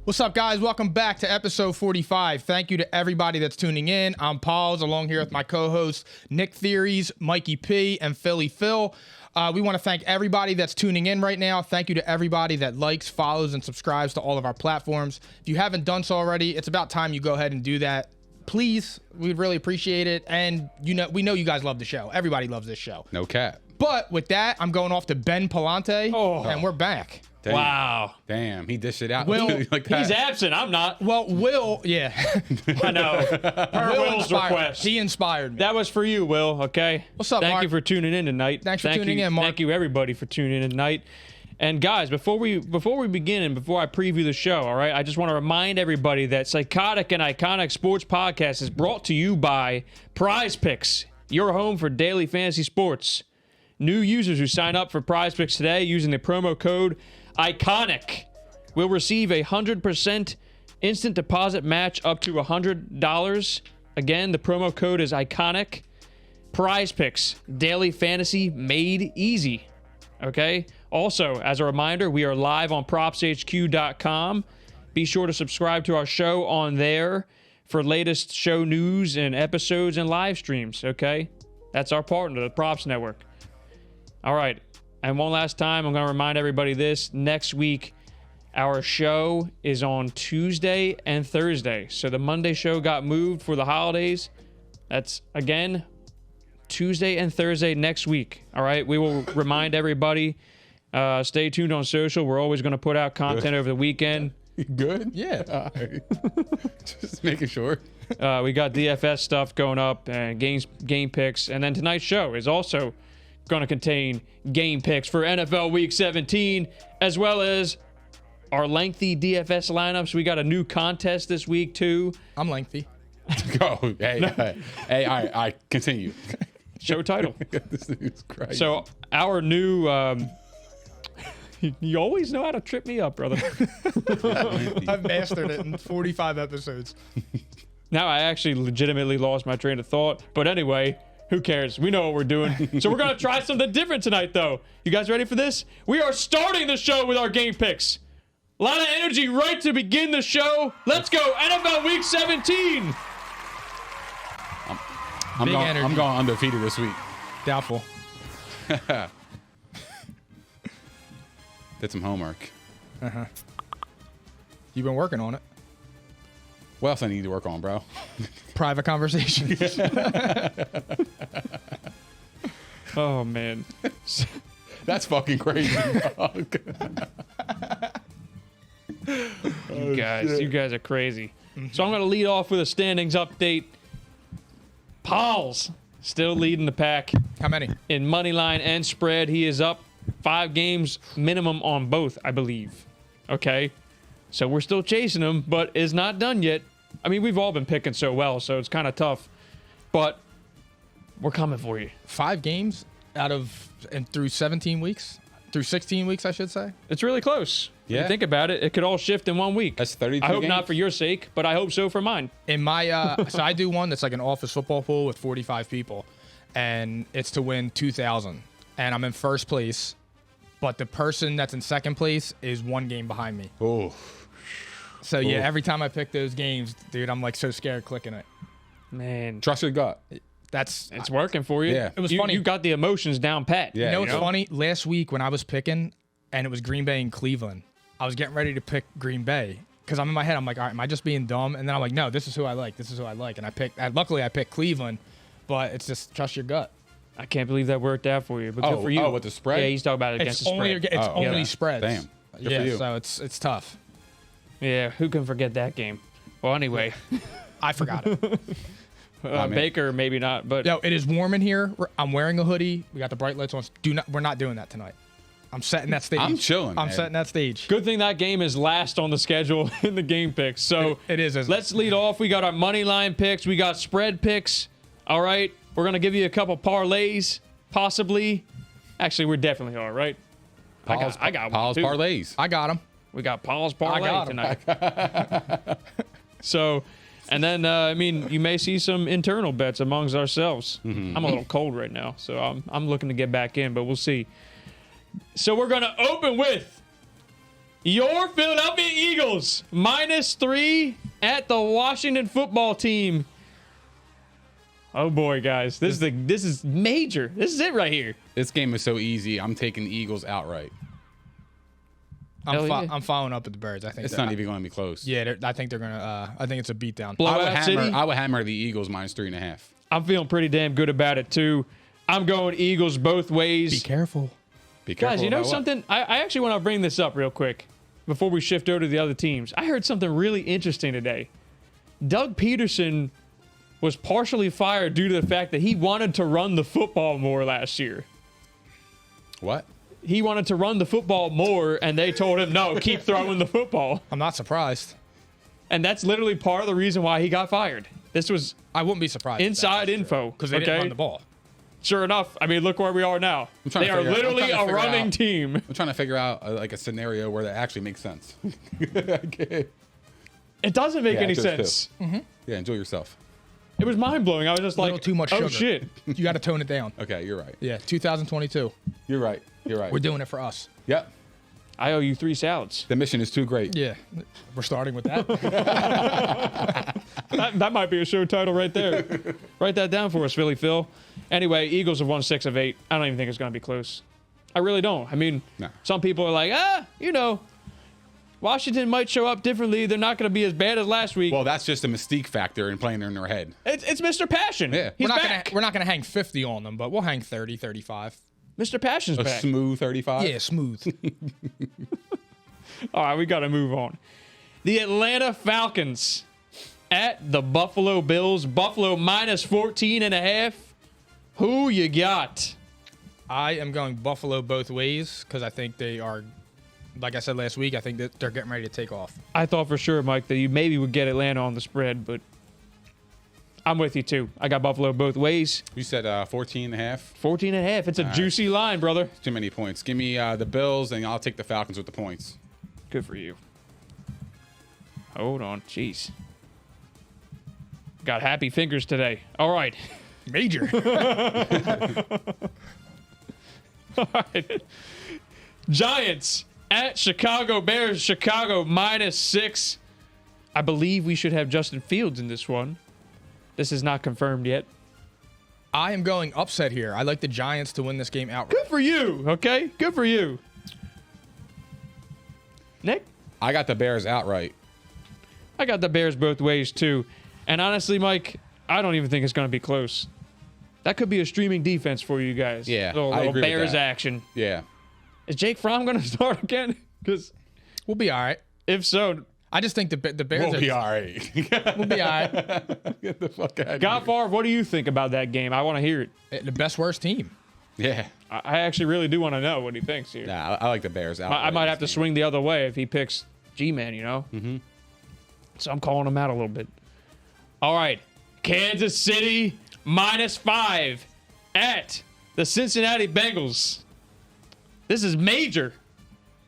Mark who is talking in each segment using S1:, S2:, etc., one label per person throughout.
S1: What's up, guys? Welcome back to episode 45. Thank you to everybody that's tuning in. I'm Pauls, along here with my co-hosts Nick Theories, Mikey P, and Philly Phil. We want to thank everybody that's tuning in right now. Thank you to everybody that likes, follows, and subscribes to all of our platforms. If you haven't done so already, it's about time you go ahead and do that. Please, we'd really appreciate it. And we know you guys love the show. Everybody loves this show.
S2: No cap.
S1: But with that, I'm going off to Ben Palante, and we're back.
S2: Damn.
S3: Wow.
S2: Damn, he dished it out.
S1: Will,
S2: like that.
S3: He's absent. I'm not.
S1: Well, Will, yeah.
S3: I know. Per Will's request.
S1: He inspired me.
S3: That was for you, Will, okay?
S1: What's up,
S3: Thank
S1: Mark?
S3: you for tuning in tonight.
S1: Thanks for tuning in, Mark.
S3: Thank you, everybody, for tuning in tonight. And, guys, before we begin and before I preview the show, all right, I just want to remind everybody that Psychotic and Iconic Sports Podcast is brought to you by Prize Picks, your home for daily fantasy sports. New users who sign up for Prize Picks today using the promo code ICONIC will receive a 100% instant deposit match up to $100. Again, the promo code is ICONIC. Prize Picks, daily fantasy made easy. Okay? Also, as a reminder, we are live on propshq.com. Be sure to subscribe to our show on there for latest show news and episodes and live streams. Okay? That's our partner, the Props Network. All right. And one last time, I'm going to remind everybody this. Next week, our show is on Tuesday and Thursday. So the Monday show got moved for the holidays. That's, again, Tuesday and Thursday next week. All right? We will remind everybody. Stay tuned on social. We're always going to put out content over the weekend.
S2: Good?
S1: Yeah.
S2: All right. Just making sure.
S3: We got DFS stuff going up and game picks. And then tonight's show is also going to contain game picks for NFL Week 17, as well as our lengthy DFS lineups. We got a new contest this week, too.
S1: I'm lengthy.
S2: Go. Hey, all right, continue.
S3: Show title.
S2: This is crazy.
S3: So, our new... you always know how to trip me up, brother.
S1: I've mastered it in 45 episodes.
S3: Now I actually legitimately lost my train of thought. But anyway... Who cares? We know what we're doing. So we're going to try something different tonight, though. You guys ready for this? We are starting the show with our game picks. A lot of energy right to begin the show. Let's go. NFL Week 17.
S2: I'm going undefeated this week.
S1: Doubtful.
S2: Did some homework.
S1: You've been working on it.
S2: What else I need to work on, bro?
S1: Private conversations.
S3: Oh, man.
S2: That's fucking crazy, dog.
S3: You guys are crazy. So I'm going to lead off with a standings update. Paul's still leading the pack.
S1: How many?
S3: In money line and spread. He is up 5 games minimum on both, I believe. Okay? So we're still chasing him, but it's not done yet. I mean, we've all been picking so well, so it's kind of tough. But we're coming for you.
S1: 5 games through 17 weeks? Through 16 weeks, I should say.
S3: It's really close.
S2: Yeah.
S3: If you think about it, it could all shift in 1 week.
S2: That's 32
S3: I hope
S2: games.
S3: not for your sake, but I hope so for mine.
S1: In my, so I do one that's like an office football pool with 45 people, and it's to win 2,000. And I'm in first place, but the person that's in second place is 1 game behind me.
S2: Oh.
S1: So yeah, every time I pick those games, dude, I'm like so scared clicking it.
S3: Man,
S2: Trust your gut.
S3: it's working for you.
S2: Yeah.
S1: It was
S3: you,
S1: funny.
S3: You got the emotions down pat.
S2: Yeah.
S1: You know what's funny? Last week when I was picking, and it was Green Bay and Cleveland, I was getting ready to pick Green Bay because I'm in my head. I'm like, all right, am I just being dumb? And then I'm like, no, this is who I like. This is who I like. And luckily I picked Cleveland, but it's just trust your gut.
S3: I can't believe that worked out for you. But good for you.
S2: Oh, with the spread?
S3: Yeah, he's talking about it against the spread.
S1: It's only spreads.
S2: Damn. Good
S1: yeah,
S2: for you.
S1: so it's tough.
S3: Yeah, who can forget that game? Well, anyway,
S1: I forgot it.
S3: Baker maybe not, but
S1: Yo, it is warm in here. I'm wearing a hoodie. We got the bright lights on. We're not doing that tonight. I'm setting that stage.
S2: I'm chilling,
S1: I'm
S2: man.
S1: setting that stage.
S3: good thing that game is last on the schedule in the game picks. So
S1: It is. Isn't
S3: let's lead off. We got our money line picks. We got spread picks. All right, we're gonna give you a couple parlays, possibly. Actually, we definitely are, right? I got one
S2: Paul's
S3: too.
S2: parlays.
S1: I got him.
S3: We got Paul's parlay
S1: got 'em.
S3: tonight. So, and then I mean, you may see some internal bets amongst ourselves. I'm a little cold right now, so I'm looking to get back in, but we'll see. So we're gonna open with Your Philadelphia Eagles -3 at the Washington football team. Oh boy, guys, this is major. This is it right here.
S2: This game is so easy. I'm taking the Eagles outright.
S1: I'm following up with the Birds. I think
S2: It's not even going to be close.
S1: Yeah, I think they're gonna. I think it's a beatdown.
S2: I would hammer the Eagles -3.5.
S3: I'm feeling pretty damn good about it too. I'm going Eagles both ways.
S1: Be careful.
S2: Be careful.
S3: Guys, you know
S2: about
S3: something? I actually want to bring this up real quick before we shift over to the other teams. I heard something really interesting today. Doug Peterson was partially fired due to the fact that he wanted to run the football more last year.
S2: What?
S3: He wanted to run the football more, and they told him, no, keep throwing the football.
S1: I'm not surprised.
S3: And that's literally part of the reason why he got fired. This was
S1: I wouldn't be surprised.
S3: inside info.
S1: Because they didn't run the ball.
S3: Sure enough, I mean, look where we are now. They are literally a running team.
S2: I'm trying to figure out like a scenario where that actually makes sense.
S3: It doesn't make any sense.
S2: Yeah, enjoy yourself.
S3: It was mind-blowing. I was just
S1: A
S3: like,
S1: little too much
S3: oh,
S1: sugar.
S3: shit.
S1: You got to tone it down.
S2: Okay, you're right.
S1: Yeah, 2022.
S2: You're right. You're right.
S1: We're doing it for us.
S2: Yep.
S3: I owe you 3 salads.
S2: The mission is too great.
S1: Yeah, we're starting with that.
S3: That might be a show title right there. Write that down for us, Philly Phil. Anyway, Eagles have won 6 of 8. I don't even think it's going to be close. I really don't. I mean, Some people are like, Washington might show up differently. They're not going to be as bad as last week.
S2: Well, that's just a mystique factor in playing in their head.
S3: It's Mr. Passion.
S2: Yeah.
S3: He's
S1: we're not gonna hang 50 on them, but we'll hang 30, 35.
S3: Mr. Passion's
S2: A
S3: back.
S2: smooth 35.
S1: Yeah, smooth.
S3: All right, we got to move on. The Atlanta Falcons at the Buffalo Bills. Buffalo -14.5. Who you got?
S1: I am going Buffalo both ways because I think they are, like I said last week, I think that they're getting ready to take off.
S3: I thought for sure, Mike, that you maybe would get Atlanta on the spread, but I'm with you too. I got Buffalo both ways.
S2: You said 14.5.
S3: 14.5. It's a juicy line, brother.
S2: Too many points. Give me the Bills, and I'll take the Falcons with the points.
S3: Good for you. Hold on. Jeez. Got happy fingers today. All right.
S1: Major.
S3: All right. Giants at Chicago Bears. Chicago -6. I believe we should have Justin Fields in this one. This is not confirmed yet.
S1: I am going upset here. I like the Giants to win this game outright.
S3: Good for you. Okay. Good for you. Nick?
S2: I got the Bears outright.
S3: I got the Bears both ways too. And honestly, Mike, I don't even think it's going to be close. That could be a streaming defense for you guys.
S2: Yeah,
S3: Little
S2: I agree with
S3: Bears
S2: that.
S3: action.
S2: Yeah.
S3: Is Jake Fromm going to start again? Because
S1: We'll be all right.
S3: if so,
S1: I just think the Bears
S2: We'll be all right.
S1: We'll be all right.
S2: Get the fuck out of
S3: Gottfar, what do you think about that game? I want to hear it.
S1: The best worst team.
S2: here. Yeah.
S3: I actually really do want to know what he thinks here.
S2: Nah, I like the Bears outright.
S3: I might have to
S2: this game.
S3: swing the other way if he picks G-Man, you know? Mm-hmm. So I'm calling him out a little bit. All right. Kansas City -5 at the Cincinnati Bengals. This is major.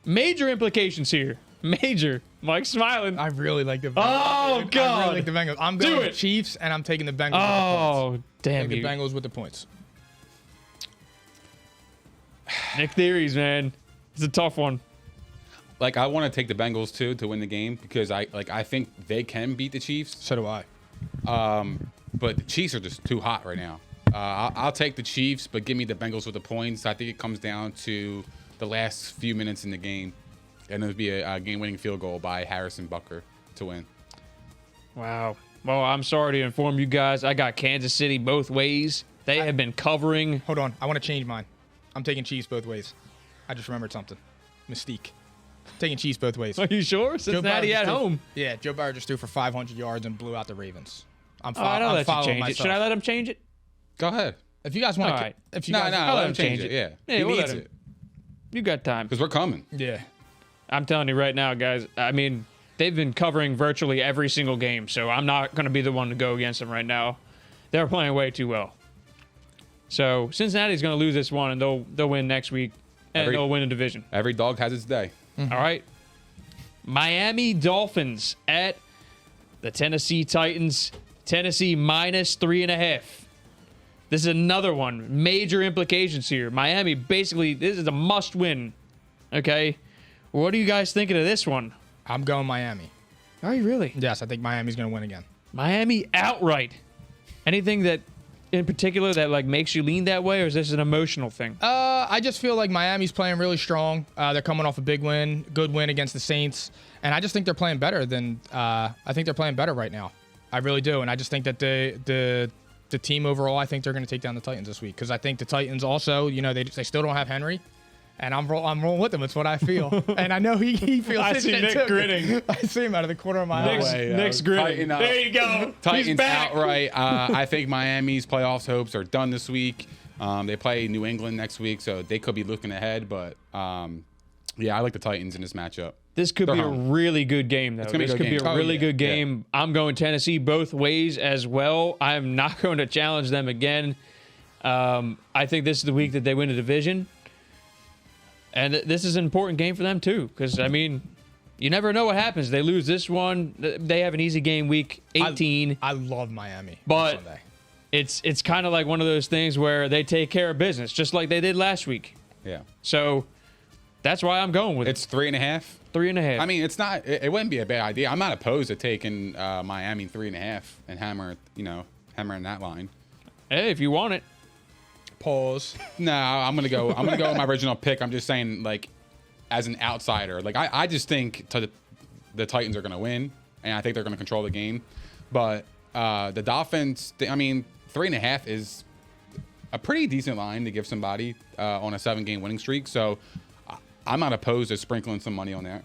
S3: Major implications here. Major. Mike's smiling.
S1: I really like the Bengals.
S3: Oh,
S1: dude.
S3: God.
S1: I really like the Bengals. I'm
S3: Do
S1: going
S3: it.
S1: Chiefs, and I'm taking the Bengals
S3: Oh,
S1: with
S3: damn
S1: the
S3: you.
S1: points. The Bengals with the points.
S3: Nick Theories, man. It's a tough one.
S2: Like, I want to take the Bengals too to win the game because I think they can beat the Chiefs.
S1: So do I.
S2: But the Chiefs are just too hot right now. I'll take the Chiefs, but give me the Bengals with the points. I think it comes down to the last few minutes in the game, and it'll be a game-winning field goal by Harrison Butker to win.
S3: Wow. Well, I'm sorry to inform you guys. I got Kansas City both ways. They have been covering.
S1: Hold on. I want to change mine. I'm taking Chiefs both ways. I just remembered something. Mystique. Taking Chiefs both ways.
S3: Are you sure?
S1: Joe
S3: Cincinnati
S1: Burrow
S3: at
S1: just threw-
S3: home.
S1: Yeah, Joe Burrow just threw for 500 yards and blew out the Ravens. I'm
S3: Oh, I don't let you
S1: following
S3: change
S1: myself.
S3: it. Should I let him change it?
S2: Go ahead.
S1: If you guys want
S3: All
S1: to,
S3: right.
S1: if you
S2: No,
S1: guys,
S2: let him change it. Yeah.
S3: Yeah,
S2: He
S3: we'll let
S2: needs
S3: him.
S2: it
S3: You got time.
S2: because we're coming.
S1: yeah.
S3: I'm telling you right now, guys. I mean, they've been covering virtually every single game, so I'm not going to be the one to go against them right now. They're playing way too well. So Cincinnati's going to lose this one, and they'll win next week, and they'll win a division.
S2: Every dog has its day.
S3: All right. Miami Dolphins at the Tennessee Titans. Tennessee -3.5. This is another one. Major implications here. Miami, basically, this is a must win. Okay? What are you guys thinking of this one?
S1: I'm going Miami.
S3: Are you really?
S1: Yes, I think Miami's going to win again.
S3: Miami outright. Anything that in particular that like makes you lean that way, or is this an emotional thing?
S1: I just feel like Miami's playing really strong. They're coming off a big win, good win against the Saints, and I just think they're playing better than I think they're playing better right now. I really do, and I just think that the team overall, I think they're going to take down the Titans this week because I think the Titans also, they still don't have Henry. And I'm rolling with him. It's what I feel. And I know he feels
S3: I
S1: this
S3: see
S1: shit
S3: Nick
S1: too.
S3: grinning.
S1: I see him out of the corner of my eye.
S3: Nick's grinning. There you go.
S2: Titans
S3: He's back.
S2: outright. I think Miami's playoffs hopes are done this week. They play New England next week, so they could be looking ahead. But, yeah, I like the Titans in this matchup.
S3: This could be a really good game, though. This could be a really good game. I'm going Tennessee both ways as well. I'm not going to challenge them again. I think this is the week that they win the division. And this is an important game for them, too, because, I mean, you never know what happens. They lose this one. They have an easy game week 18.
S1: I love Miami.
S3: But
S1: on Sunday.
S3: it's kind of like one of those things where they take care of business, just like they did last week.
S2: Yeah.
S3: So that's why I'm going with
S2: It's 3.5.
S3: 3.5.
S2: I mean, it's not. It wouldn't be a bad idea. I'm not opposed to taking Miami 3.5 and hammering that line.
S3: Hey, if you want it.
S1: Pause.
S2: No, I'm gonna go with my original pick. I'm just saying, like, as an outsider, like I just think the Titans are gonna win, and I think they're gonna control the game. But the Dolphins, 3.5 is a pretty decent line to give somebody on a 7-game winning streak. So I'm not opposed to sprinkling some money on that.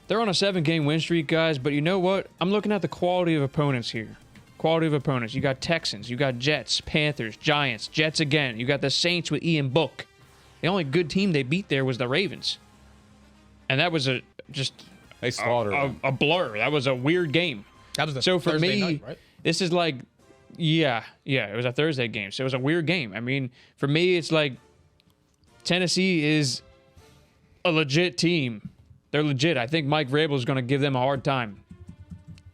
S3: They're on a 7-game win streak, guys, but you know what? I'm looking at the quality of opponents here. Quality of opponents. You got Texans, you got Jets, Panthers, Giants, Jets again. You got the Saints with Ian Book. The only good team they beat there was the Ravens. And that was
S2: They slaughtered them.
S3: a blur. That was a weird game.
S1: That was the
S3: So for
S1: Thursday
S3: me,
S1: night, right?
S3: this is like, yeah, it was a Thursday game. So it was a weird game. I mean, for me, it's like Tennessee is a legit team. They're legit. I think Mike Vrabel is going to give them a hard time.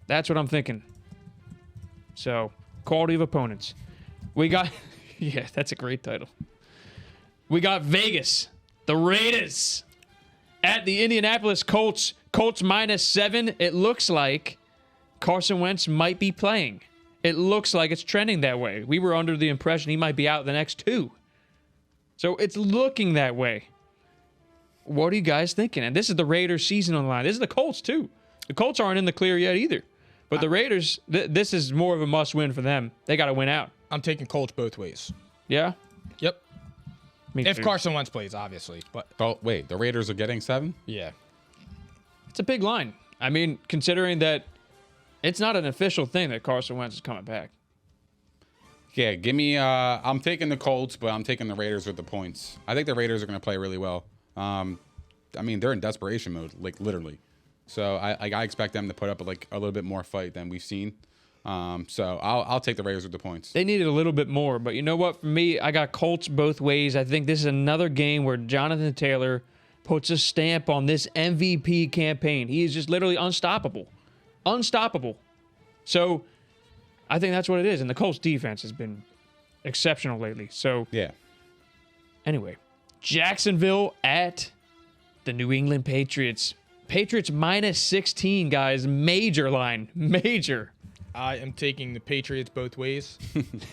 S3: That's what I'm thinking. So, quality of opponents. We got, yeah, that's a great title. We got Vegas, the Raiders, at the Indianapolis Colts. Colts -7. It looks like Carson Wentz might be playing. It looks like it's trending that way. We were under the impression he might be out the next 2. So, it's looking that way. What are you guys thinking? And this is the Raiders season on the line. This is the Colts, too. The Colts aren't in the clear yet either. But the Raiders, this is more of a must-win for them. They got to win out.
S1: I'm taking Colts both ways.
S3: Yeah?
S1: Yep.
S3: Me
S1: If
S3: too.
S1: Carson Wentz plays, obviously. But
S2: Oh, wait, the Raiders are getting 7?
S1: yeah.
S3: It's a big line. I mean, considering that it's not an official thing that Carson Wentz is coming back.
S2: Yeah, give me. I'm taking the Colts, but I'm taking the Raiders with the points. I think the Raiders are going to play really well. They're in desperation mode, like literally. So I expect them to put up like a little bit more fight than we've seen. So I'll take the Raiders with the points.
S3: They needed a little bit more, but you know what? For me, I got Colts both ways. I think this is another game where Jonathan Taylor puts a stamp on this MVP campaign. He is just literally unstoppable. Unstoppable. So I think that's what it is. And the Colts defense has been exceptional lately. So
S2: Yeah.
S3: anyway, Jacksonville at the New England Patriots. Patriots -16, guys. Major line. Major.
S1: I am taking the Patriots both ways,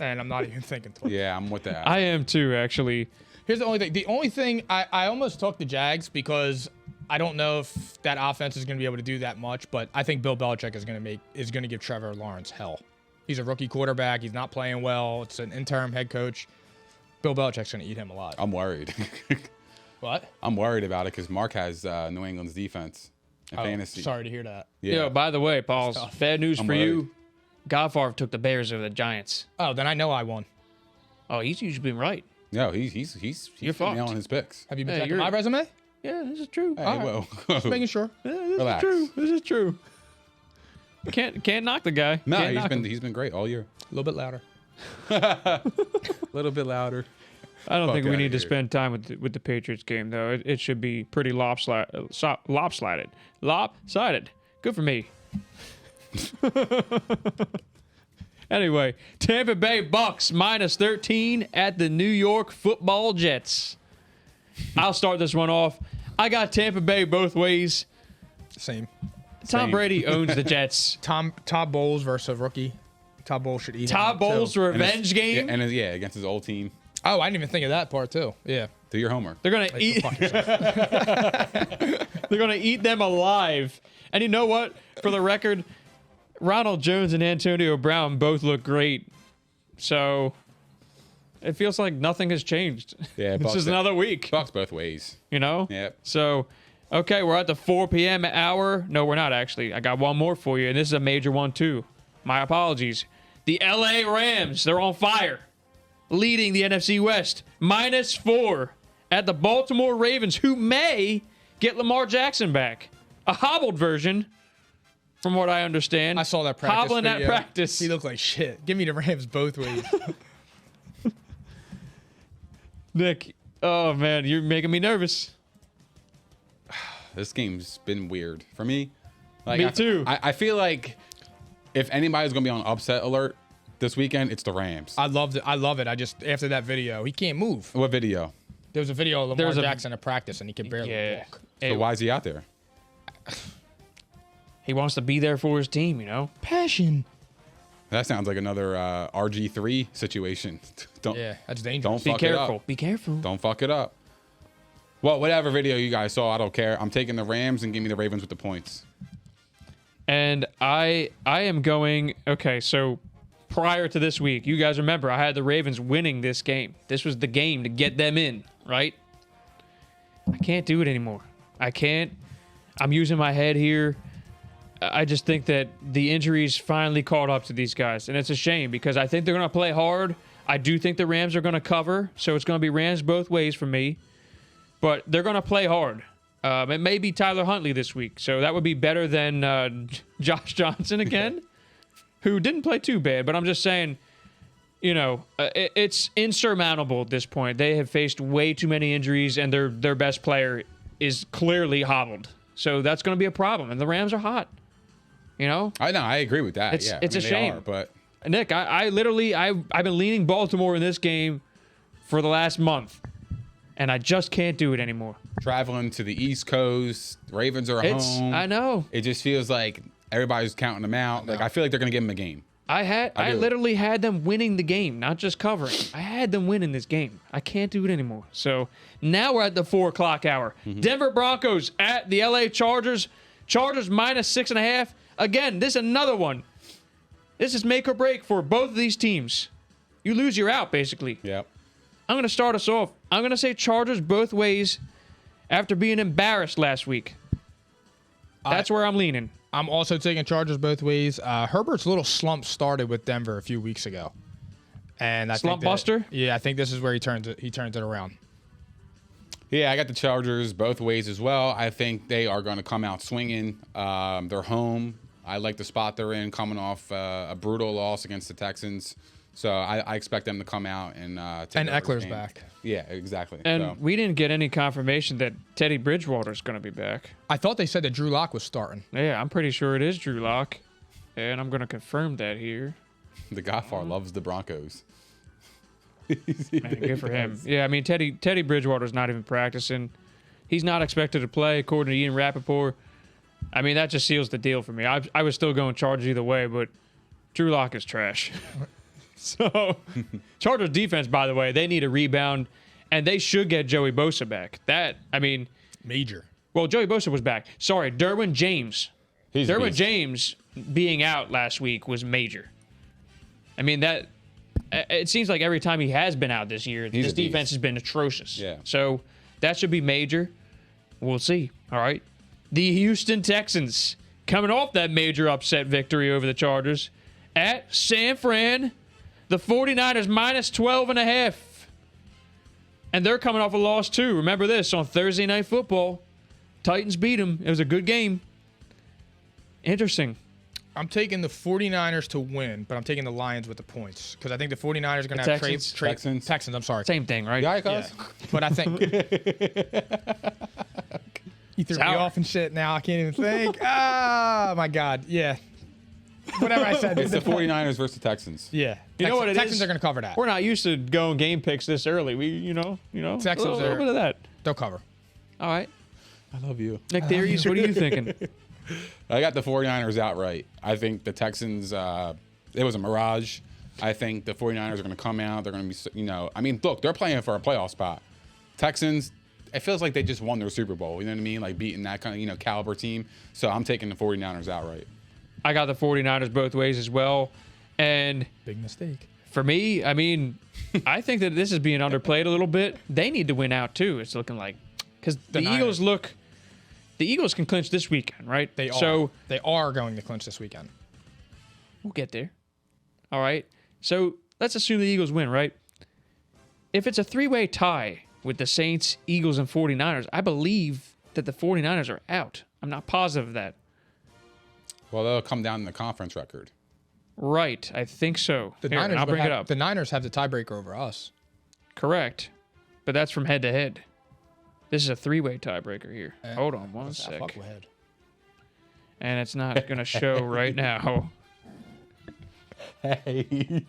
S1: and I'm not even thinking twice.
S2: Yeah, I'm with that.
S3: I am too, actually.
S1: Here's the only thing. The only thing, I almost took the Jags because I don't know if that offense is going to be able to do that much, but I think Bill Belichick is going to give Trevor Lawrence hell. He's a rookie quarterback. He's not playing well. It's an interim head coach. Bill Belichick's going to eat him alive.
S2: I'm worried.
S1: What?
S2: I'm worried about it because Mark has New England's defense in fantasy.
S1: Sorry to hear that.
S2: Yeah.
S3: Yo, by the way, Pauls, bad news for
S2: worried.
S3: you. Godfather took the Bears over the Giants.
S1: Oh, then I know I won.
S3: Oh, he's usually been right.
S2: No, he's
S3: You're fucked.
S2: nailing his picks.
S1: Have you been
S3: Hey,
S1: checking
S3: you're-
S1: my resume?
S3: Yeah, this is true.
S2: Hey,
S1: right.
S2: whoa.
S1: Just making sure.
S3: Yeah, this
S2: Relax.
S3: is true. This is true. Can't knock the guy.
S2: No,
S3: Can't knock him.
S2: he's been great all year.
S1: A little bit louder.
S2: A little bit louder.
S3: I don't think we
S2: outta
S3: need to
S2: here.
S3: spend time with the Patriots game though. It should be pretty lopsided. Lopsided. Good for me. Anyway, Tampa Bay Bucks -13 at the New York Football Jets. I'll start this one off. I got Tampa Bay both ways.
S1: Same.
S3: Tom Brady owns the Jets.
S1: Todd Bowles versus a rookie. Todd Bowles should eat
S3: Todd
S1: him,
S3: Bowles
S1: too.
S3: revenge game.
S2: Yeah, and against his old team.
S1: Oh, I didn't even think of that part too. Yeah.
S2: Do your homework.
S3: They're gonna
S1: Like,
S3: eat.
S1: go fuck yourself.
S3: They're gonna eat them alive. And you know what? For the record, Ronald Jones and Antonio Brown both look great. So it feels like nothing has changed.
S2: Yeah,
S3: This is another week.
S2: Bucks both ways.
S3: You know?
S2: Yep.
S3: So, okay, we're at the 4 p.m. hour. No, we're not actually. I got one more for you, and this is a major one too. My apologies. The LA Rams, they're on fire. Leading the NFC West. -4 at the Baltimore Ravens, who may get Lamar Jackson back. A hobbled version, from what I understand.
S1: I saw that practice
S3: Hobbling
S1: video.
S3: at practice.
S1: He looked like shit. Give me the Rams both ways.
S3: Nick, oh man, you're making me nervous.
S2: This game's been weird for me. Like,
S3: Me too.
S2: I feel like if anybody's gonna be on upset alert this weekend, it's the Rams.
S1: I loved it. I love it. I just after that video, he can't move.
S2: What video?
S1: There was a video of Lamar
S3: There's a-
S1: Jackson at practice, and he could barely
S3: Yeah.
S1: walk.
S2: So why is he out there?
S3: He wants to be there for his team, you know?
S1: Passion.
S2: That sounds like another RG3 situation. Don't
S1: Yeah, that's dangerous.
S2: don't
S3: Be
S2: fuck it
S3: careful.
S2: up.
S3: Be careful.
S2: Don't fuck it up. Well, whatever video you guys saw, I don't care. I'm taking the Rams and give me the Ravens with the points.
S3: And I am going, okay, so prior to this week, you guys remember I had the Ravens winning this game. This was the game to get them in, right? I can't do it anymore. I can't. I'm using my head here. I just think that the injuries finally caught up to these guys. And it's a shame because I think they're going to play hard. I do think the Rams are going to cover. So it's going to be Rams both ways for me. But they're going to play hard. It may be Tyler Huntley this week. So that would be better than Josh Johnson again, who didn't play too bad. But I'm just saying, you know, it's insurmountable at this point. They have faced way too many injuries, and their best player is clearly hobbled. So that's going to be a problem. And the Rams are hot. You know?
S2: I know. I agree with that.
S3: It's
S2: yeah,
S3: a
S2: they
S3: shame.
S2: are, but
S3: Nick, I've been leaning Baltimore in this game for the last month, and I just can't do it anymore.
S2: traveling to the East Coast, Ravens are home.
S3: I know.
S2: It just feels like everybody's counting them out. Like I feel like they're gonna give them a game.
S3: I literally had them winning the game, not just covering. I had them winning this game. I can't do it anymore. So now we're at the 4 o'clock hour. Denver Broncos at the LA Chargers. Chargers -6.5. Again, this is another one. This is make or break for both of these teams. You lose, you're out, basically.
S2: Yep.
S3: I'm going to start us off. I'm going to say Chargers both ways after being embarrassed last week. That's where I'm leaning.
S1: I'm also taking Chargers both ways. Herbert's little slump started with Denver a few weeks ago, and
S3: Slump buster?
S1: Yeah, I think this is where he turns it around.
S2: Yeah, I got the Chargers both ways as well. I think they are going to come out swinging. They're home. I like the spot they're in, coming off a brutal loss against the Texans. So I expect them to come out and take
S1: And
S2: over this
S1: Eckler's
S2: game.
S1: back.
S2: Yeah, exactly.
S3: And
S2: So,
S3: we didn't get any confirmation that Teddy Bridgewater's going to be back.
S1: I thought they said that Drew Lock was starting.
S3: Yeah, I'm pretty sure it is Drew Lock. And I'm going to confirm that here.
S2: the Godfather loves the Broncos.
S3: Man, good for him. Yeah, I mean, Teddy Bridgewater's not even practicing. He's not expected to play, according to Ian Rappaport. I mean, that just seals the deal for me. I was still going Chargers either way, but Drew Lock is trash. So, Chargers defense, by the way, they need a rebound, and they should get Joey Bosa back.
S1: Major.
S3: Well, Joey Bosa was back. Sorry, Derwin James.
S2: He's a
S3: Derwin
S2: beast.
S3: James being out last week was major. I mean, it seems like every time he has been out this year,
S2: He's
S3: this
S2: a beast.
S3: defense has been atrocious.
S2: Yeah.
S3: So that should be major. We'll see. All right. The Houston Texans coming off that major upset victory over the Chargers at San Fran. The 49ers -12.5. And they're coming off a loss too. Remember this on Thursday Night Football. Titans beat them. It was a good game. Interesting.
S1: I'm taking the 49ers to win, but I'm taking the Lions with the points because I think the 49ers are going to have
S2: Texans.
S1: I'm sorry.
S3: Same thing, right?
S2: Yeah,
S1: Yeah.
S2: guys.
S1: But I think you threw me
S3: Sour.
S1: off and shit now. I can't even think. Oh, my God. Yeah. Whatever I said.
S2: It's the 49ers versus the Texans.
S1: Yeah.
S3: You know what it
S1: Texans
S3: is?
S1: are going to cover that.
S3: We're not used to going game picks this early. We, you know,
S1: Texans
S3: a little
S1: are-
S3: bit of that.
S1: They'll cover.
S3: All right.
S2: I love you.
S3: Nick Theories, what are you thinking?
S2: I got the 49ers outright. I think the Texans, it was a mirage. I think the 49ers are going to come out. They're going to be, I mean, look, they're playing for a playoff spot. Texans, it feels like they just won their Super Bowl. You know what I mean? Like beating that kind of, caliber team. So I'm taking the 49ers outright.
S3: I got the 49ers both ways as well. And
S1: Big mistake.
S3: for me, I mean, I think that this is being underplayed a little bit. They need to win out too. It's looking like, because the Eagles can clinch this weekend, right?
S1: They are.
S3: So
S1: They are going to clinch this weekend.
S3: we'll get there. All right. So let's assume the Eagles win, right? If it's a 3-way tie with the Saints, Eagles, and 49ers, I believe that the 49ers are out. I'm not positive of that.
S2: Well, they'll come down in the conference record.
S3: Right. I think so.
S1: The
S3: Here,
S1: Niners
S3: I'll bring
S1: have,
S3: it up.
S1: The Niners have the tiebreaker over us.
S3: Correct. But that's from head to head. This is a 3-way tiebreaker here. Hold on one sec.
S1: Fuck ahead.
S3: And it's not going to show right now.
S2: Hey.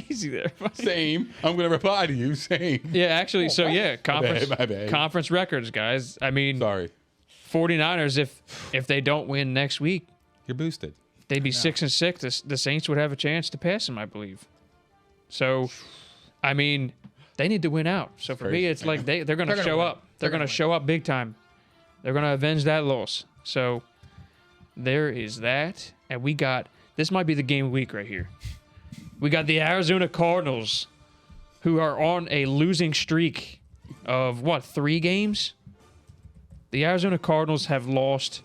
S3: Easy there.
S2: Same. I'm going to reply to you. Same.
S3: Yeah, actually, so yeah,
S2: My bad.
S3: conference records, guys. I mean,
S2: Sorry.
S3: 49ers, if they don't win next week,
S2: You're boosted.
S3: they'd be 6-6. The Saints would have a chance to pass them, I believe. So, I mean, they need to win out. So for me,
S2: crazy.
S3: it's like they're going to
S1: gonna
S3: show
S1: win.
S3: up. They're going to show up big time. They're going to avenge that loss. So there is that. And we got, this might be the game of the week right here. We got the Arizona Cardinals, who are on a losing streak of, 3 games? The Arizona Cardinals have lost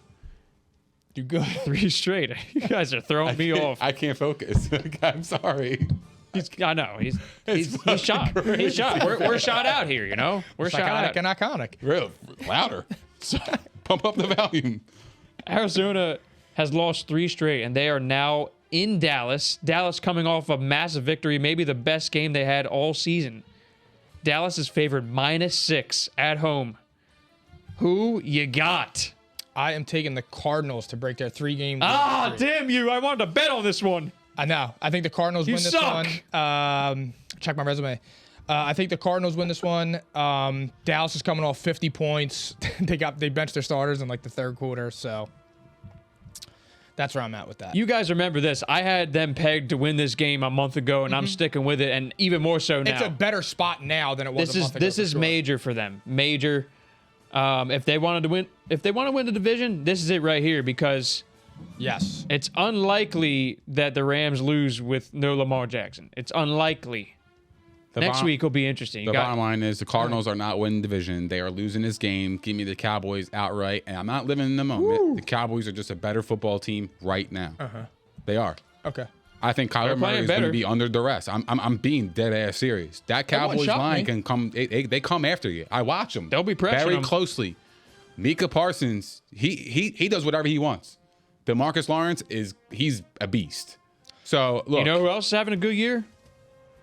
S1: Do good.
S3: 3 straight. You guys are throwing me off.
S2: I can't focus. I'm sorry.
S3: I know. He's shot.
S2: crazy.
S3: He's shot. We're shot out here, We're shot out.
S1: Psychotic and iconic.
S2: Real louder. Pump up the volume.
S3: Arizona has lost 3 straight, and they are now in Dallas. Dallas coming off a massive victory, maybe the best game they had all season. Dallas is favored -6 at home. Who you got?
S1: I am taking the Cardinals to break their 3-game.
S3: Ah, damn you. I wanted to bet on this one.
S1: I know. I think the Cardinals win this
S3: suck.
S1: one. Check my resume. I think the Cardinals win this one. Dallas is coming off 50 points. They benched their starters in like the third quarter, so that's where I'm at with that.
S3: You guys remember this. I had them pegged to win this game a month ago, and I'm sticking with it, and even more so now.
S1: It's a better spot now than it was a month ago.
S3: This is
S1: for sure.
S3: major for them. Major. If they wanted to win, if they want to win the division, this is it right here, because
S1: Yes.
S3: it's unlikely that the Rams lose with no Lamar Jackson. It's unlikely. Next week will be interesting.
S2: The bottom line is the Cardinals are not winning division. They are losing this game. Give me the Cowboys outright. And I'm not living in the moment.
S1: Woo.
S2: The Cowboys are just a better football team right now. They are.
S1: Okay.
S2: I think Kyler Murray is going to be under duress. I'm being dead ass serious. That Cowboys
S1: shock
S2: line
S1: me.
S2: can come. They come after you. I watch them.
S3: They'll be pressuring
S2: very
S3: them.
S2: closely. Micah Parsons, he does whatever he wants. DeMarcus Lawrence he's a beast. So look,
S3: You know who else is having a good year?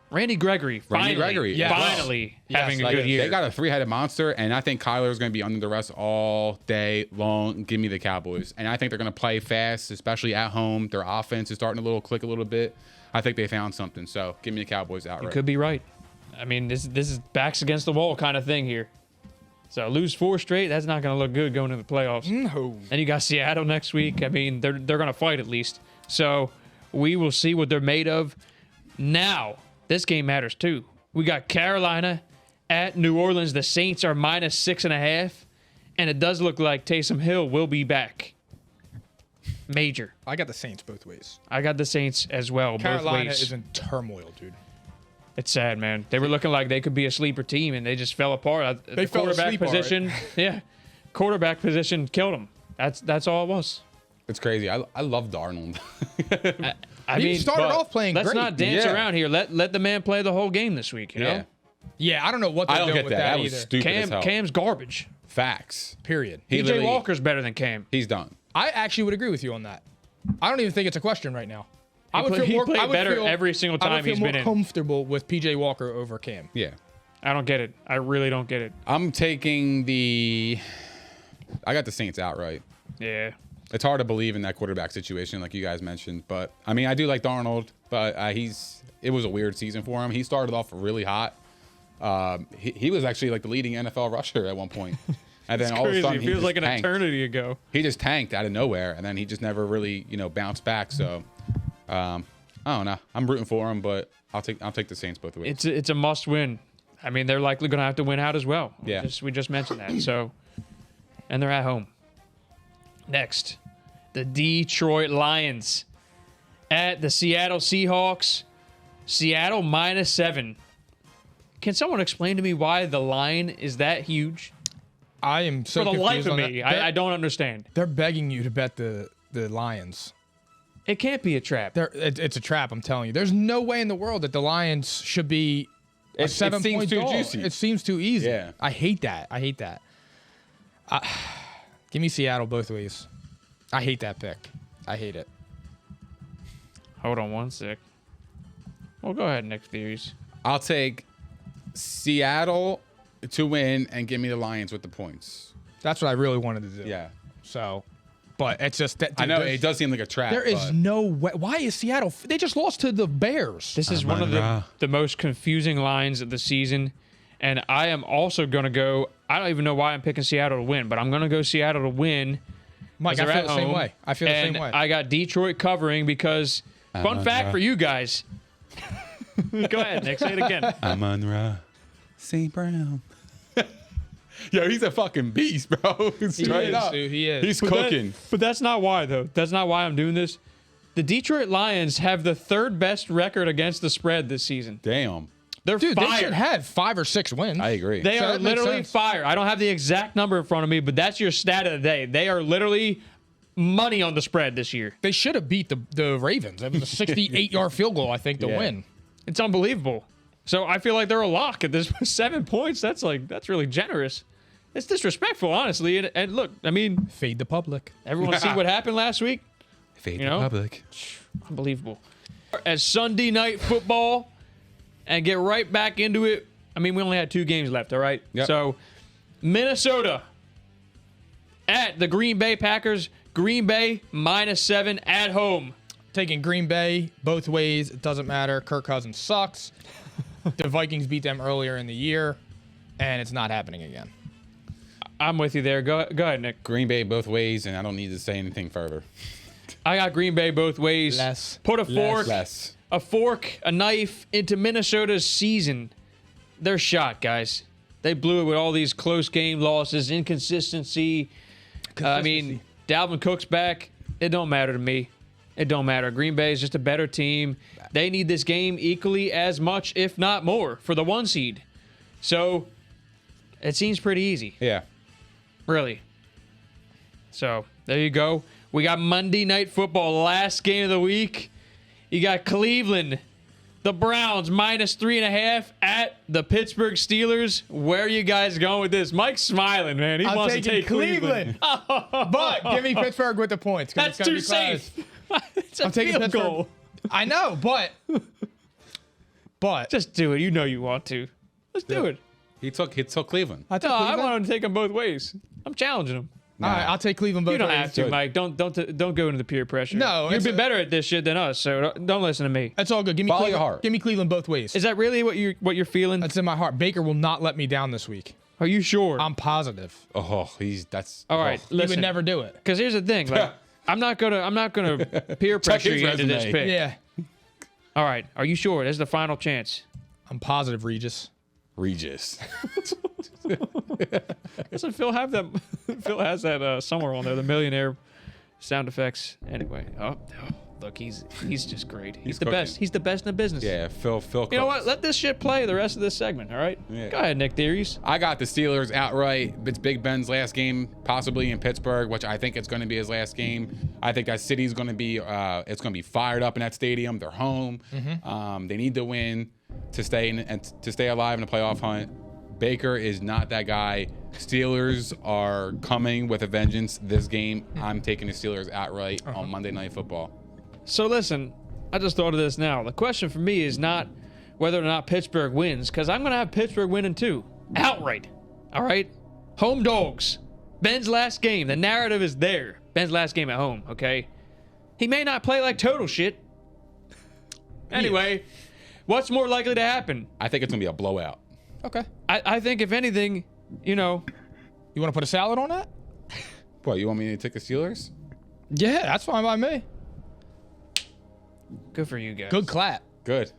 S3: Randy Gregory. Finally,
S2: Gregory, yes.
S3: Finally having a
S2: like,
S3: good year.
S2: they got a 3-headed monster, and I think Kyler is going to be under duress all day long. Give me the Cowboys, and I think they're going to play fast, especially at home. Their offense is starting to click a little bit. I think they found something. So give me the Cowboys outright.
S3: You could be right. I mean, this is backs against the wall kind of thing here. So lose 4 straight, that's not going to look good going into the playoffs.
S1: No.
S3: And you got Seattle next week. I mean, they're going to fight at least. So we will see what they're made of. Now, this game matters too. We got Carolina at New Orleans. The Saints are -6.5. And it does look like Taysom Hill will be back. Major.
S1: I got the Saints both ways.
S3: I got the Saints as well.
S1: Carolina
S3: both ways.
S1: is in turmoil, dude.
S3: It's sad, man. They were looking like they could be a sleeper team, and they just fell apart.
S1: They
S3: The
S1: fell
S3: quarterback
S1: asleep, all right.
S3: position, yeah, quarterback position killed them. That's all it was.
S2: It's crazy. I love Darnold.
S3: I
S1: He
S3: mean,
S1: started
S3: but
S1: off playing
S3: let's
S1: great.
S3: not dance
S2: Yeah.
S3: around here. Let the man play the whole game this week. You know,
S1: Yeah, I don't know what they're
S2: I don't
S1: doing
S2: get
S1: with
S2: that.
S1: that
S2: That was
S1: either.
S2: stupid as hell.
S3: Cam's garbage.
S2: Facts.
S1: Period.
S2: He
S3: PJ
S2: literally-
S3: Walker's better than Cam.
S2: He's done.
S1: I actually would agree with you on that. I don't even think it's a question right now. I would
S3: He
S1: feel more.
S3: played
S1: I would
S3: better
S1: feel,
S3: every single
S1: I would
S3: time
S1: feel
S3: he's
S1: more
S3: been in.
S1: comfortable with PJ Walker over Cam.
S2: Yeah.
S3: I don't get it. I really don't get it.
S2: I'm taking I got the Saints outright.
S3: Yeah.
S2: It's hard to believe in that quarterback situation, like you guys mentioned. But I mean, I do like Darnold, but it was a weird season for him. He started off really hot. He was actually like the leading NFL rusher at one point. And then all of a
S3: Crazy.
S2: sudden,
S3: It
S2: he
S3: feels
S2: just
S3: like an
S2: tanked.
S3: eternity ago.
S2: He just tanked out of nowhere, and then he just never really, bounced back. So, I don't know. I'm rooting for him, but I'll take the Saints both ways.
S3: It's a must win. I mean, they're likely going to have to win out as well.
S2: Yeah.
S3: We just mentioned that. So, and they're at home. Next, the Detroit Lions at the Seattle Seahawks. Seattle -7. Can someone explain to me why the line is that huge?
S1: I am so
S3: For the
S1: confused
S3: life of
S1: on
S3: me,
S1: that.
S3: I don't understand.
S1: They're begging you to bet the Lions.
S3: It can't be a trap.
S1: It's a trap, I'm telling you. There's no way in the world that the Lions should be a
S2: It seems
S1: 7-point
S2: too
S1: dog.
S2: juicy.
S1: It seems too easy.
S2: Yeah.
S1: I hate that. Give me Seattle both ways. I hate that pick. I hate it.
S3: Hold on one sec. Well, go ahead, Nick Theories.
S2: I'll take Seattle to win and give me the Lions with the points.
S1: That's what I really wanted to do.
S2: Yeah.
S1: So, but it's just that.
S2: I know
S1: dude,
S2: it does seem like a trap.
S1: There is
S2: but
S1: no way. Why is Seattle? They just lost to the Bears.
S3: This is one of the most confusing lines of the season. And I am also going to go. I don't even know why I'm picking Seattle to win, but I'm going to go Seattle to win.
S1: Mike, I
S3: they're
S1: feel
S3: at
S1: the same
S3: home.
S1: way. I feel the same way.
S3: I got Detroit covering because, fun fact for you guys. Go ahead, Nick. Say it again.
S2: Amon-Ra St. Brown. Yo, he's a fucking beast, bro. Straight up.
S1: Dude, he is.
S2: He's cooking.
S3: But that's not why, though. That's not why I'm doing this. The Detroit Lions have the third best record against the spread this season.
S2: Damn.
S3: They're
S1: Dude, they
S3: fired.
S1: should have 5 or 6 wins.
S2: I agree.
S3: They
S1: So
S3: are
S1: that makes
S3: literally
S1: sense.
S3: fired. I don't have the exact number in front of me, but that's your stat of the day. They are literally money on the spread this year.
S1: They should have beat the Ravens. It was a 68-yard field goal, I think, to
S2: Yeah.
S1: win.
S3: It's unbelievable. So I feel like they're a lock at this 7 points. That's really generous. It's disrespectful, honestly. And look, I mean,
S1: Fade the public.
S3: everyone see what happened last week?
S2: Fade
S3: You know?
S2: public.
S3: Unbelievable. As Sunday night football and get right back into it. I mean, we only had 2 games left, all right?
S2: Yep.
S3: So, Minnesota at the Green Bay Packers. Green Bay -7 at home.
S1: Taking Green Bay both ways. It doesn't matter. Kirk Cousins sucks. The Vikings beat them earlier in the year, and it's not happening again.
S3: I'm with you there. Go ahead, Nick.
S2: Green Bay both ways, and I don't need to say anything further.
S3: I got Green Bay both ways.
S1: Less.
S3: Put a fork,
S2: Less.
S3: a knife into Minnesota's season. They're shot, guys. They blew it with all these close game losses, inconsistency. I mean, Dalvin Cook's back. It don't matter to me. It don't matter. Green Bay is just a better team. They need this game equally as much, if not more, for the 1 seed. So, it seems pretty easy.
S2: Yeah.
S3: Really. So, there you go. We got Monday Night Football, last game of the week. You got Cleveland, the Browns, -3.5 at the Pittsburgh Steelers. Where are you guys going with this? Mike's smiling, man. He wants to take Cleveland.
S1: But give me Pittsburgh with the points. 'cause
S3: That's
S1: it's gonna
S3: too
S1: be close.
S3: safe. It's a
S1: I'm taking
S3: field
S1: Pittsburgh.
S3: goal.
S1: I know, but
S3: Just do it. You know you want to. Let's do it.
S2: He took Cleveland.
S1: I took
S3: No, I
S1: Cleveland.
S3: want him to take them both ways. I'm challenging him.
S1: All right, I'll take Cleveland both
S3: You don't
S1: ways.
S3: have to, Mike. Don't go into the peer pressure.
S1: No,
S3: you've
S1: it's
S3: been
S1: a-
S3: better at this shit than us, so don't listen to me.
S1: That's all good. Give me
S2: Follow your
S1: Cleveland.
S2: heart.
S1: Give me Cleveland both ways.
S3: Is that really what you're feeling?
S1: That's in my heart. Baker will not let me down this week.
S3: Are you sure?
S1: I'm positive.
S2: Oh, that's
S3: All right,
S2: oh.
S1: He
S3: listen.
S1: would never do it.
S3: Because here's the thing, like I'm not gonna peer pressure
S2: his
S3: you into this
S2: resume.
S3: pick.
S1: Yeah,
S3: All right, are you sure? This is the final chance.
S1: I'm positive, Regis.
S2: Regis.
S3: Doesn't Phil have that? Phil has that somewhere on there. The millionaire sound effects. Anyway, look, he's just great. He's the
S2: cooking.
S3: best. He's the best in the business.
S2: Yeah, Phil.
S3: You know what? Let this shit play the rest of this segment. All right.
S2: Yeah.
S3: Go ahead, Nick Theories.
S2: I got the Steelers outright. It's Big Ben's last game, possibly in Pittsburgh, which I think it's going to be his last game. I think that city's going to be it's going to be fired up in that stadium. They're home. They need to win to stay in and to stay alive in the playoff hunt. Baker is not that guy. Steelers are coming with a vengeance this game. I'm taking the Steelers outright on Monday Night Football.
S3: So listen, I just thought of this now. The question for me is not whether or not Pittsburgh wins, because I'm going to have Pittsburgh winning too. Outright. All right? Home dogs. Ben's last game. The narrative is there. Ben's last game at home, okay? He may not play like total shit. Anyway, what's more likely to happen?
S2: I think it's going to be a blowout.
S1: Okay.
S3: I think if anything,
S1: You want to put a salad on that?
S2: What, you want me to take the Steelers?
S1: Yeah, that's fine by me.
S3: good for you guys.
S1: Good clap.
S2: Good.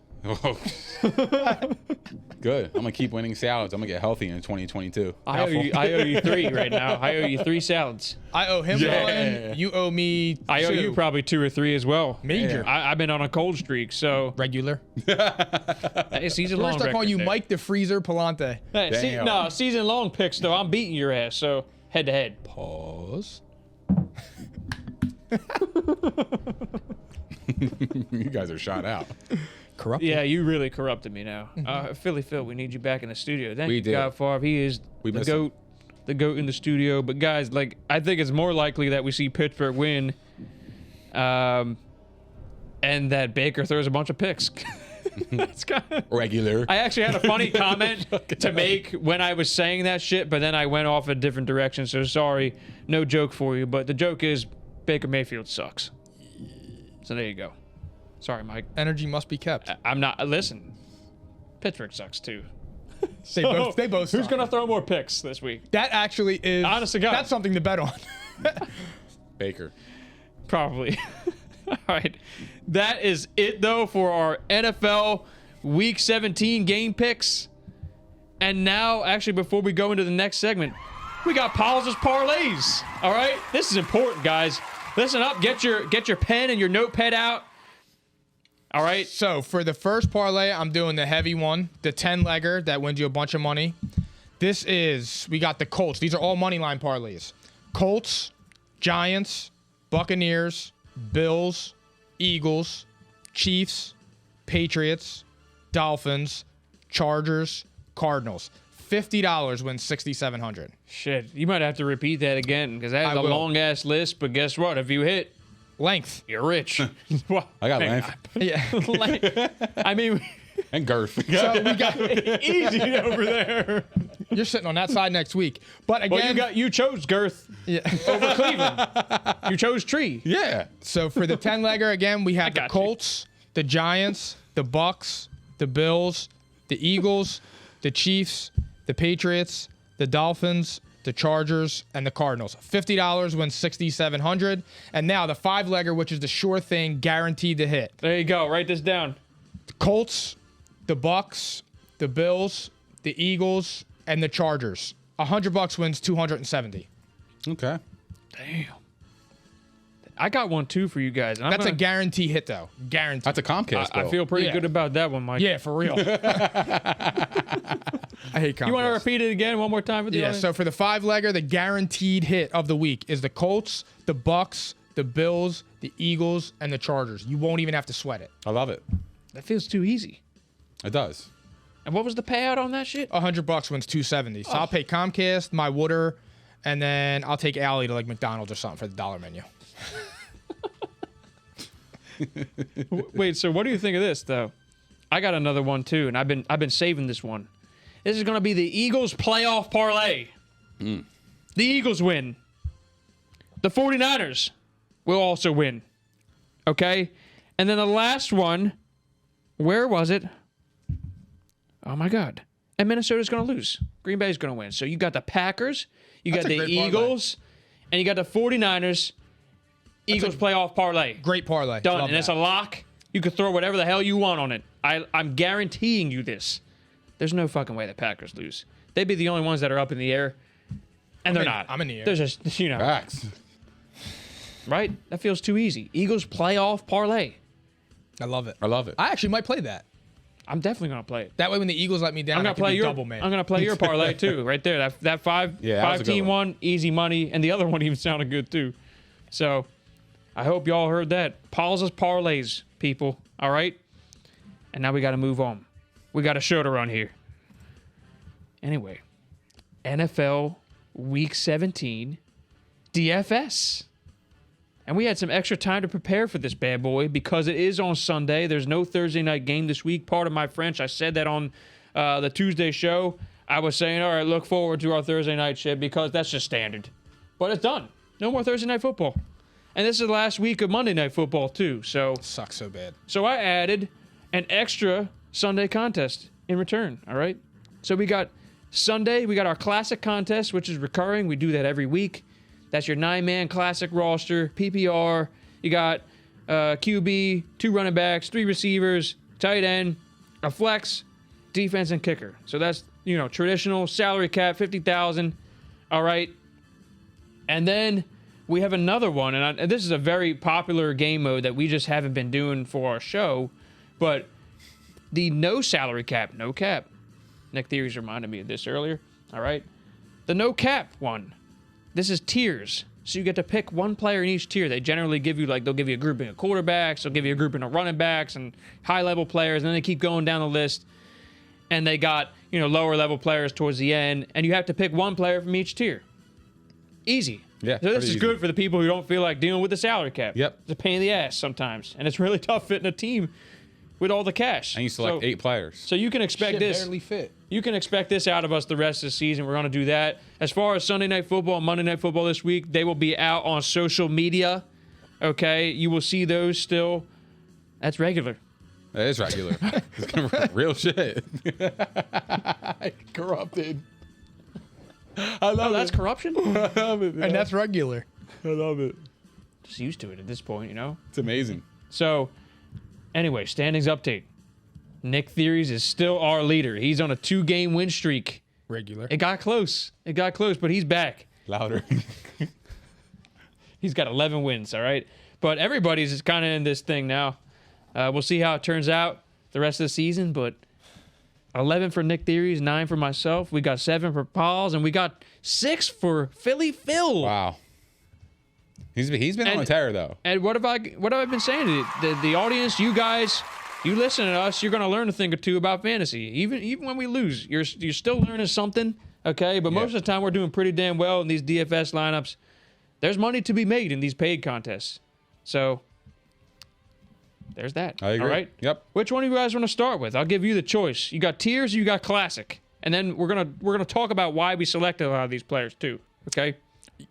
S2: Good. I'm going to keep winning salads. I'm going to get healthy in 2022.
S3: I owe you 3 right now. I owe you 3 salads.
S1: I owe him one. You owe me 2.
S3: I owe you probably 2 or 3 as well.
S1: Major.
S3: I've been on a cold streak, so
S1: Regular.
S3: hey, season long.
S1: First, I call you Mike the Freezer Palante.
S3: Hey, no, season long picks though. I'm beating your ass. So head to head.
S1: Pause.
S2: You guys are shot out.
S1: Corrupted.
S3: Yeah, you really corrupted me now. Philly Phil, we need you back in the studio. Thank
S2: We
S3: you,
S2: do.
S3: God Favre. He is the
S2: miss
S3: goat, the goat in the studio. But guys, like, I think it's more likely that we see Pittsburgh win, and that Baker throws a bunch of picks. That's kind of.
S2: Regular.
S3: I actually had a funny comment to make when I was saying that shit, but then I went off a different direction. So sorry, no joke for you. But the joke is Baker Mayfield sucks. So there you go. Sorry, Mike.
S1: Energy must be kept.
S3: I'm not. Listen, Pittsburgh sucks too.
S1: They both
S3: Who's
S1: suck.
S3: gonna throw more picks this week?
S1: That actually is.
S3: Honest to God.
S1: That's something to bet on.
S2: Baker.
S3: Probably. All right. That is it though for our NFL Week 17 game picks. And now, actually, before we go into the next segment, we got Paul's parlays. All right. This is important, guys. Listen up. Get your pen and your notepad out. All right.
S1: So for the first parlay, I'm doing the heavy one, the 10-legger that wins you a bunch of money. We got the Colts. These are all money line parlays. Colts, Giants, Buccaneers, Bills, Eagles, Chiefs, Patriots, Dolphins, Chargers, Cardinals. $50 wins $6,700.
S3: Shit. You might have to repeat that again because that is
S1: I
S3: a
S1: will.
S3: long ass list. But guess what? If you hit,
S1: Length.
S3: you're rich. Well,
S2: I got
S3: hey,
S2: length.
S1: Yeah.
S3: I mean,
S2: And girth.
S1: So we got.
S3: easy over there.
S1: You're sitting on that side next week. But again,
S3: Well, you chose girth
S1: yeah.
S3: over Cleveland. You chose tree.
S2: Yeah.
S1: So for the 10-legger, again, we have the
S3: got you.
S1: Colts, the Giants, the Bucks, the Bills, the Eagles, the Chiefs, the Patriots, the Dolphins, the Chargers, and the Cardinals. $50 wins $6,700. And now the 5-legger, which is the sure thing, guaranteed to hit.
S3: There you go. Write this down.
S1: The Colts, the Bucks, the Bills, the Eagles, and the Chargers. $100 wins $270.
S2: Okay.
S3: Damn. I got one too for you guys. And
S1: That's a guarantee hit, though. Guaranteed.
S2: That's a Comcast
S3: I
S2: bill.
S3: feel pretty
S1: Yeah.
S3: good about that one, Mike.
S1: Yeah, for real. I hate Comcast.
S3: You want to repeat it again one more time for the
S1: Yeah,
S3: audience?
S1: so for the 5-legger, the guaranteed hit of the week is the Colts, the Bucks, the Bills, the Eagles, and the Chargers. You won't even have to sweat it.
S2: I love it.
S3: That feels too easy.
S2: It does.
S3: And what was the payout on that shit?
S1: $100 wins $270. So I'll pay Comcast, my Wooder, and then I'll take Allie to like McDonald's or something for the dollar menu.
S3: Wait, so what do you think of this though? I got another one too, and I've been saving this one. This is gonna be the Eagles playoff parlay. The Eagles win. The 49ers will also win. Okay? And then the last one, where was it? Oh my God. And Minnesota's gonna lose. Green Bay's gonna win. So you got the Packers, you
S1: That's
S3: got
S1: a
S3: the
S1: great parlay.
S3: Eagles, and you got the 49ers. Eagles playoff parlay.
S1: Great parlay.
S3: Done.
S1: Love
S3: And it's
S1: that.
S3: a lock. You could throw whatever the hell you want on it. I'm guaranteeing you this. There's no fucking way the Packers lose. They'd be the only ones that are up in the air. And they're not.
S1: I'm in the air.
S3: There's just,
S2: Facts.
S3: right? That feels too easy. Eagles playoff parlay.
S1: I love it.
S2: I love it.
S1: I actually might play that.
S3: I'm definitely going to play it.
S1: That way when the Eagles let me down,
S3: I'm
S1: I
S3: gonna
S1: can
S3: play
S1: be
S3: your
S1: double man.
S3: I'm gonna play your parlay too, right there. That five
S2: Yeah, that was a good
S3: team
S2: one.
S3: one, easy money, and the other one even sounded good too. So I hope y'all heard that. Paul's parlays, people. All right. And now we got to move on. We got a show to run here. Anyway, NFL Week 17 DFS. And we had some extra time to prepare for this bad boy because it is on Sunday. There's no Thursday night game this week. Part of my French. I said that on the Tuesday show. I was saying, all right, look forward to our Thursday night shit because that's just standard. But it's done. No more Thursday night football. And this is the last week of Monday night football too.
S1: Sucks so bad.
S3: So I added an extra Sunday contest in return. All right. So we got Sunday, we got our classic contest, which is recurring. We do that every week. That's your 9-man classic roster, PPR. You got QB, 2 running backs, 3 receivers, tight end, a flex, defense, and kicker. So that's, traditional salary cap, $50,000. All right. And then we have another one, and this is a very popular game mode that we just haven't been doing for our show, but the no salary cap, no cap. Nick Theories reminded me of this earlier. All right. The no cap one. This is tiers. So you get to pick one player in each tier. They generally give you, they'll give you a grouping of quarterbacks, they'll give you a grouping of running backs and high-level players, and then they keep going down the list. And they got, lower-level players towards the end, and you have to pick one player from each tier. Easy.
S2: Yeah.
S3: So this is
S2: easy.
S3: good for the people who don't feel like dealing with the salary cap.
S2: Yep.
S3: It's a pain in the ass sometimes, and it's really tough fitting a team with all the cash.
S2: And you select 8 players.
S3: So you can expect
S1: Shit
S3: this.
S1: barely fit.
S3: You can expect this out of us the rest of the season. We're going to do that. As far as Sunday Night Football and Monday Night Football this week, they will be out on social media. Okay? You will see those still. That's regular.
S2: That is regular. Real shit.
S1: Corrupted.
S3: I love that's corruption?
S2: I love it.
S1: And that's regular.
S2: I love it.
S3: Just used to it at this point,
S2: It's amazing.
S3: So, anyway, standings update. Nick Theories is still our leader. He's on a 2-game win streak.
S1: Regular.
S3: It got close, but he's back.
S2: Louder.
S3: He's got 11 wins, all right? But everybody's kind of in this thing now. We'll see how it turns out the rest of the season, but 11 for Nick Theories, 9 for myself. We got 7 for Pauls, and we got 6 for Philly Phil.
S2: Wow. He's been on a tear, though.
S3: And what have I been saying? The audience, you guys, you listen to us, you're going to learn a thing or two about fantasy. Even when we lose, you're still learning something, okay? But most of the time, we're doing pretty damn well in these DFS lineups. There's money to be made in these paid contests. So, there's that.
S2: I agree.
S3: All right?
S2: Yep.
S3: Which one do you guys want to start with? I'll give you the choice. You got tiers, you got classic. And then we're gonna talk about why we selected a lot of these players, too. Okay?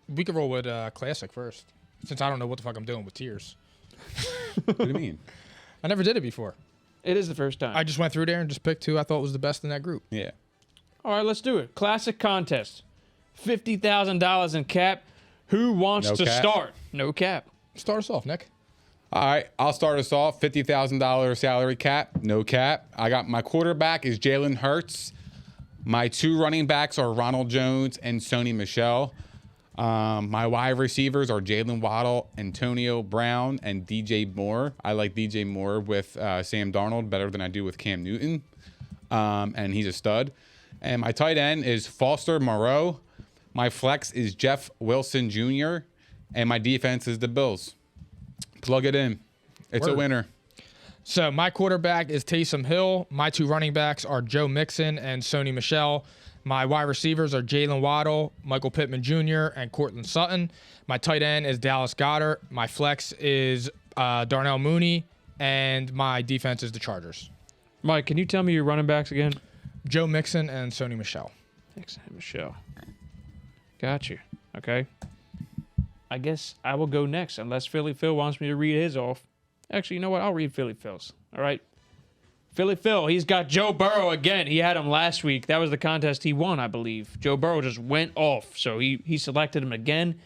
S1: We could roll with classic first, since I don't know what the fuck I'm doing with tiers.
S2: What do you mean?
S1: I never did it before.
S3: It is the first time.
S1: I just went through there and just picked who I thought was the best in that group.
S2: Yeah.
S3: All right, let's do it. Classic contest. $50,000 in cap. Who wants
S2: No
S3: to
S2: cap?
S3: start? No cap.
S1: Start us off, Nick.
S2: All right, I'll start us off. $50,000 salary cap, no cap. I got my quarterback is Jalen Hurts. My 2 running backs are Ronald Jones and Sony Michel. My wide receivers are Jalen Waddle, Antonio Brown, and DJ Moore. I like DJ Moore with Sam Darnold better than I do with Cam Newton, and he's a stud. And my tight end is Foster Moreau. My flex is Jeff Wilson Jr., and my defense is the Bills. Plug it in. It's a
S1: Word.
S2: winner.
S1: So my quarterback is Taysom Hill. My 2 running backs are Joe Mixon and Sony Michel. My wide receivers are Jalen Waddle, Michael Pittman Jr., and Cortland Sutton. My tight end is Dallas Goedert. My flex is Darnell Mooney, and my defense is the Chargers.
S3: Mike, can you tell me your running backs again?
S1: Joe Mixon and Sony Michel.
S3: Thanks, Michelle. Got you. Okay. I guess I will go next unless Philly Phil wants me to read his off. Actually, you know what? I'll read Philly Phil's. All right. Philly Phil, he's got Joe Burrow again. He had him last week. That was the contest he won, I believe. Joe Burrow just went off, so he selected him again.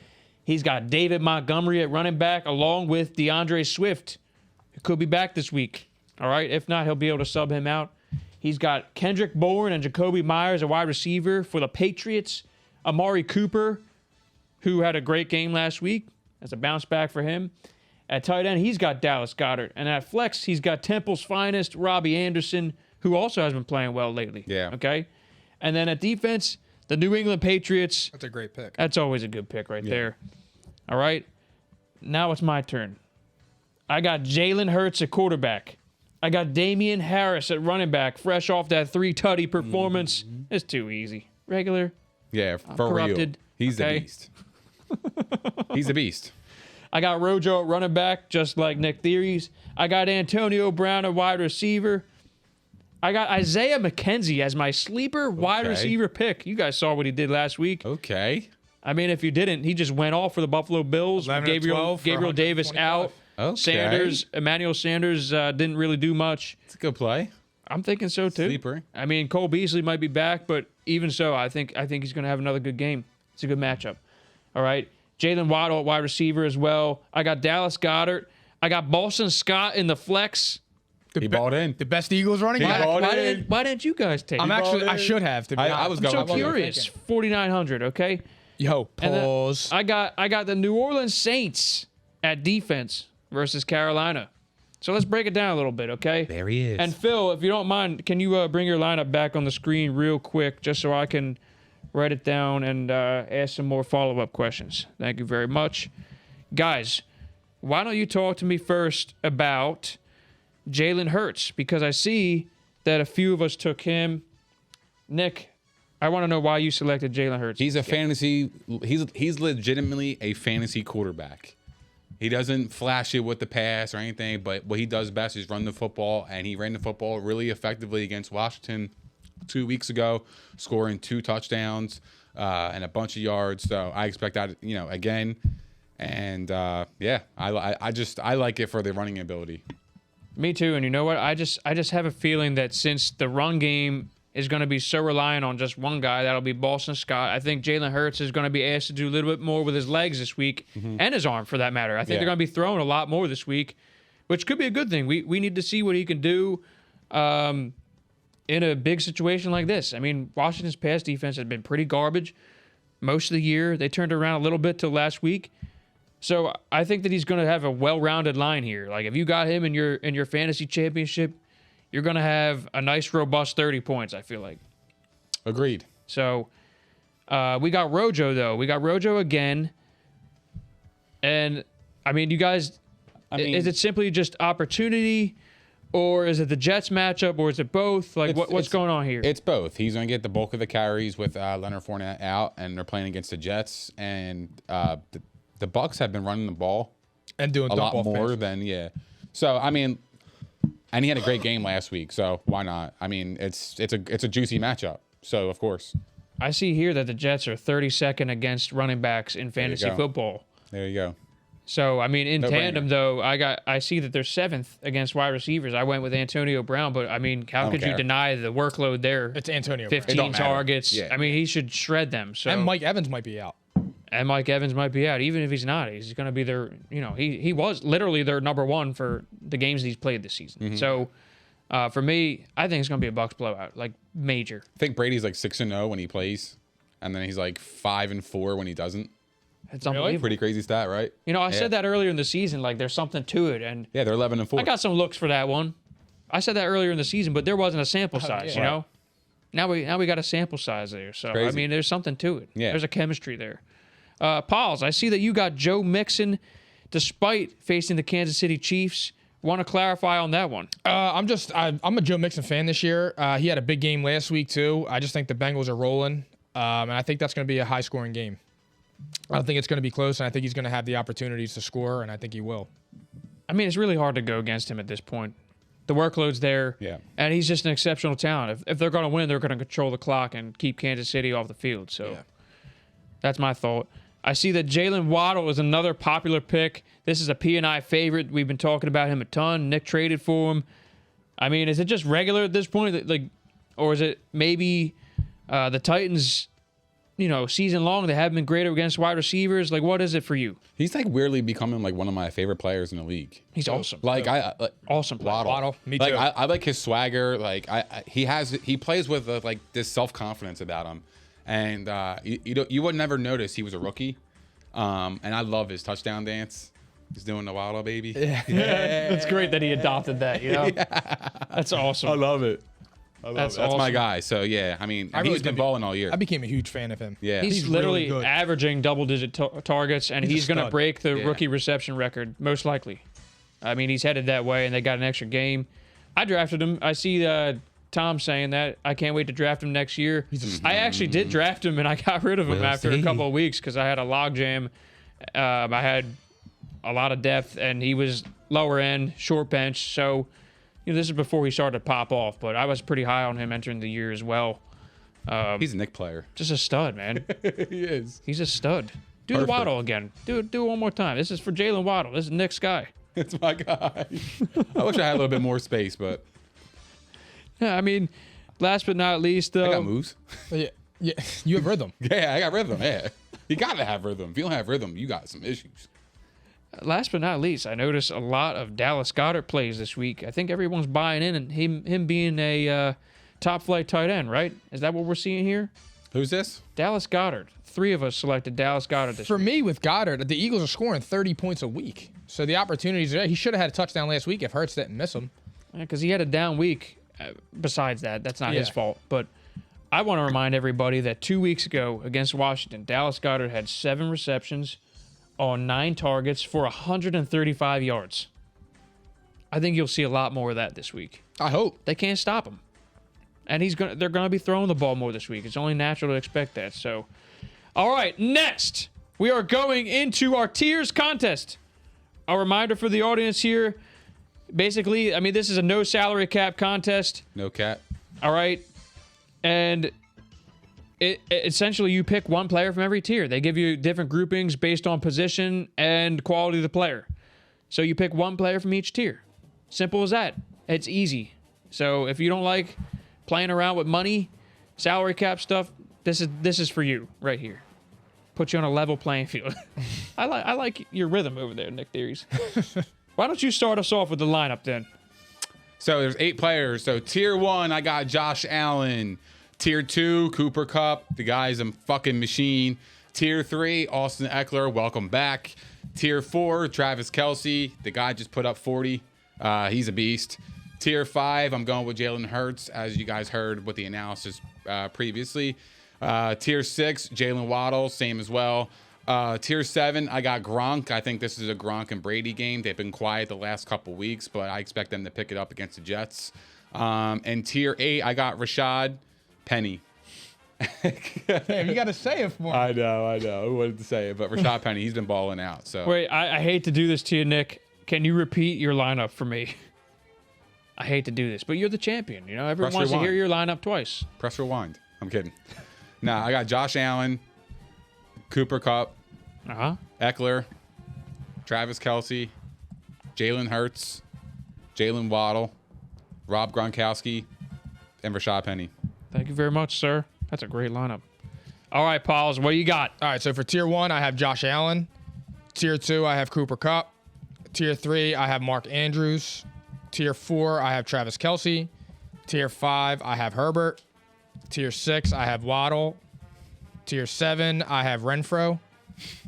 S3: He's got David Montgomery at running back along with DeAndre Swift, who could be back this week. All right. If not, he'll be able to sub him out. He's got Kendrick Bourne and Jacoby Myers, a wide receiver for the Patriots. Amari Cooper, who had a great game last week. That's a bounce back for him. At tight end, he's got Dallas Goedert. And at flex, he's got Temple's finest, Robbie Anderson, who also has been playing well lately.
S2: Yeah.
S3: Okay? And then at defense, the New England Patriots.
S1: That's a great pick.
S3: That's always a good pick right there. All right? Now it's my turn. I got Jalen Hurts at quarterback. I got Damian Harris at running back, fresh off that 3-tutty performance. It's too easy. Regular.
S2: Yeah, for
S3: corrupted.
S2: real. He's
S3: Okay.
S2: the beast. He's a beast.
S3: I got Rojo at running back, just like Nick Theories. I got Antonio Brown at wide receiver. I got Isaiah McKenzie as my sleeper wide
S2: Okay.
S3: receiver pick. You guys saw what he did last week.
S2: Okay.
S3: I mean, if you didn't, he just went off for the Buffalo Bills.
S1: 11 to 12 for
S3: Gabriel Davis
S1: 125.
S3: out.
S2: Okay.
S3: Emmanuel Sanders didn't really do much.
S2: It's a good play.
S3: I'm thinking so too.
S2: Sleeper.
S3: I mean, Cole Beasley might be back, but even so, I think he's going to have another good game. It's a good matchup. All right. Jalen Waddle at wide receiver as well. I got Dallas Goedert. I got Boston Scott in the flex.
S2: He balled in.
S1: The best Eagles running back.
S3: Why didn't you guys take him?
S1: I should have. To be honest.
S2: I was
S3: I'm
S2: going.
S3: so curious. 4,900, okay?
S1: Yo,
S3: And then
S1: pause.
S3: I got the New Orleans Saints at defense versus Carolina. So let's break it down a little bit, okay?
S2: There he is.
S3: And Phil, if you don't mind, can you bring your lineup back on the screen real quick just so I can write it down and ask some more follow-up questions? Thank you very much. Guys, why don't you talk to me first about Jalen Hurts? Because I see that a few of us took him. Nick, I want to know why you selected Jalen Hurts.
S2: He's a fantasy. He's legitimately a fantasy quarterback. He doesn't flash it with the pass or anything, but what he does best is run the football, and he ran the football really effectively against Washington 2 weeks ago, scoring 2 touchdowns and a bunch of yards. So I expect that, again. And yeah, I like it for the running ability.
S3: Me too. And you know what? I just have a feeling that since the run game is going to be so reliant on just one guy, that'll be Boston Scott. I think Jalen Hurts is going to be asked to do a little bit more with his legs this week and his arm, for that matter. I think they're going to be throwing a lot more this week, which could be a good thing. We need to see what he can do in a big situation like this. I mean, Washington's pass defense has been pretty garbage most of the year. They turned around a little bit till last week. So I think that he's going to have a well-rounded line here. Like if you got him in your fantasy championship, you're going to have a nice, robust 30 points, I feel like.
S2: Agreed.
S3: So we got Rojo, though. We got Rojo again. And, I mean, you guys, is it simply just opportunity, or is it the Jets matchup, or is it both? Like, what's going on here?
S2: It's both. He's going to get the bulk of the carries with Leonard Fournette out, and they're playing against the Jets. And the Bucs have been running the ball
S1: And doing
S2: a lot
S1: dump-off
S2: more
S1: passes.
S2: than, So, I mean, and he had a great game last week, so why not? I mean, it's a juicy matchup, so of course.
S3: I see here that the Jets are 32nd against running backs in fantasy football.
S2: There you go.
S3: So, I mean, in
S2: No
S3: tandem,
S2: brainer.
S3: though, I see that they're 7th against wide receivers. I went with Antonio Brown, but, I mean, how could you
S2: care.
S3: deny the workload there?
S1: It's Antonio Brown.
S3: 15
S2: don't matter.
S3: targets.
S2: Yeah.
S3: I mean, he should shred them. So
S1: And Mike Evans might be out.
S3: And Mike Evans might be out. Even if he's not, he's going to be their, he was literally their number one for the games he's played this season. So, for me, I think it's going to be a Bucs blowout, like major.
S2: I think Brady's like 6-0 when he plays, and then he's like 5-4 when he doesn't.
S3: It's unbelievable.
S2: Pretty crazy stat, right?
S3: I said that earlier in the season, like there's something to it. And
S2: Yeah, they're 11-4.
S3: I got some looks for that one. I said that earlier in the season, but there wasn't a sample size,
S1: yeah.
S3: Now we got a sample size there. So,
S2: Crazy.
S3: I mean, there's something to it.
S2: Yeah.
S3: There's a chemistry there. Pauls, I see that you got Joe Mixon despite facing the Kansas City Chiefs. Want to clarify on that one?
S1: I'm a Joe Mixon fan this year. He had a big game last week too. I just think the Bengals are rolling, and I think that's going to be a high-scoring game. I don't think it's going to be close, and I think he's going to have the opportunities to score, and I think he will.
S3: I mean, it's really hard to go against him at this point. The workload's there, and he's just an exceptional talent. If they're going to win, they're going to control the clock and keep Kansas City off the field. So that's my thought. I see that Jalen Waddle is another popular pick. This is a P&I favorite. We've been talking about him a ton. Nick traded for him. I mean, is it just regular at this point, or is it maybe the Titans? Season long, they haven't been great against wide receivers. Like, what is it for you?
S2: He's like weirdly becoming like one of my favorite players in the league.
S3: He's awesome.
S2: Awesome player.
S1: Waddle, me too.
S2: Like I like his swagger. Like he plays with like this self-confidence about him, and you would never notice he was a rookie. And I love his touchdown dance. He's doing the Waddle baby.
S3: Yeah. It's great that he adopted that. That's awesome.
S2: I love it. That's
S3: awesome.
S2: my guy. So yeah, I mean, he's been balling all year.
S1: I became a huge fan of him.
S2: Yeah,
S3: He's
S1: really
S3: literally
S1: good.
S3: averaging double-digit targets, and he's going to
S1: stud.
S3: break the rookie reception record, most likely. I mean, he's headed that way, and they got an extra game. I drafted him. I see Tom saying that. I can't wait to draft him next year. I actually did draft him, and I got rid of him after a couple of weeks because I had a logjam. I had a lot of depth, and he was lower end, short bench. So, this is before he started to pop off, but I was pretty high on him entering the year as well.
S2: he's a Nick player.
S3: Just a stud, man.
S2: He is.
S3: He's a stud. Do the Waddle again. Do it one more time. This is for Jalen Waddle. This is Nick's guy.
S2: It's my guy. I wish I had a little bit more space, but
S3: Yeah, I mean, last but not least, though.
S2: I got moves.
S1: Yeah, you have rhythm.
S2: Yeah, I got rhythm. Yeah, you gotta have rhythm. If you don't have rhythm, you got some issues.
S3: Last but not least, I noticed a lot of Dallas Goedert plays this week. I think everyone's buying in, and him being a top flight tight end, right? Is that what we're seeing here?
S2: Who's this?
S3: Dallas Goedert. 3 of us selected Dallas Goedert this
S1: For
S3: week.
S1: me, with Goddard, the Eagles are scoring 30 points a week. So the opportunities are there. He should have had a touchdown last week if Hurts didn't miss him.
S3: Because he had a down week. Besides that, that's not his
S1: Yeah.
S3: fault. But I want to remind everybody that 2 weeks ago against Washington, Dallas Goedert had 7 receptions on 9 targets for 135 yards. I think you'll see a lot more of that this week.
S1: I hope.
S3: They can't stop him. And they're going to be throwing the ball more this week. It's only natural to expect that. So, all right, next, we are going into our tiers contest. A reminder for the audience here. Basically, I mean, this is a no salary cap contest.
S2: No cat.
S3: All right. And essentially, you pick one player from every tier. They give you different groupings based on position and quality of the player. So you pick one player from each tier. Simple as that. It's easy. So if you don't like playing around with money, salary cap stuff, this is for you right here. Put you on a level playing field. I like your rhythm over there, Nick Theories. Why don't you start us off with the lineup then?
S2: So there's 8 players. So tier 1, I got Josh Allen. Tier 2, Cooper Kupp. The guy's a fucking machine. Tier 3, Austin Eckler. Welcome back. Tier 4, Travis Kelce. The guy just put up 40. He's a beast. Tier 5, I'm going with Jalen Hurts, as you guys heard with the analysis previously. Tier 6, Jalen Waddle, same as well. Tier 7, I got Gronk. I think this is a Gronk and Brady game. They've been quiet the last couple weeks, but I expect them to pick it up against the Jets. And Tier 8, I got Rashad Penny.
S1: Damn, you got to say it for me.
S2: I know. I wanted to say it, but Rashad Penny, he's been balling out. So
S3: Wait, I hate to do this to you, Nick. Can you repeat your lineup for me? I hate to do this, but you're the champion. You know, everyone
S2: Press
S3: wants to
S2: rewind.
S3: hear your lineup twice.
S2: press rewind. I'm kidding. Nah, I got Josh Allen, Cooper Kupp,
S3: Uh-huh.
S2: Eckler, Travis Kelce, Jalen Hurts, Jalen Waddle, Rob Gronkowski, and Rashad Penny.
S3: Thank you very much, sir. That's a great lineup. All right, Pauls, what do you got?
S1: All right, so for tier 1, I have Josh Allen. Tier 2, I have Cooper Kupp. Tier 3, I have Mark Andrews. Tier 4, I have Travis Kelce. Tier 5, I have Herbert. Tier 6, I have Waddle. Tier 7, I have Renfro.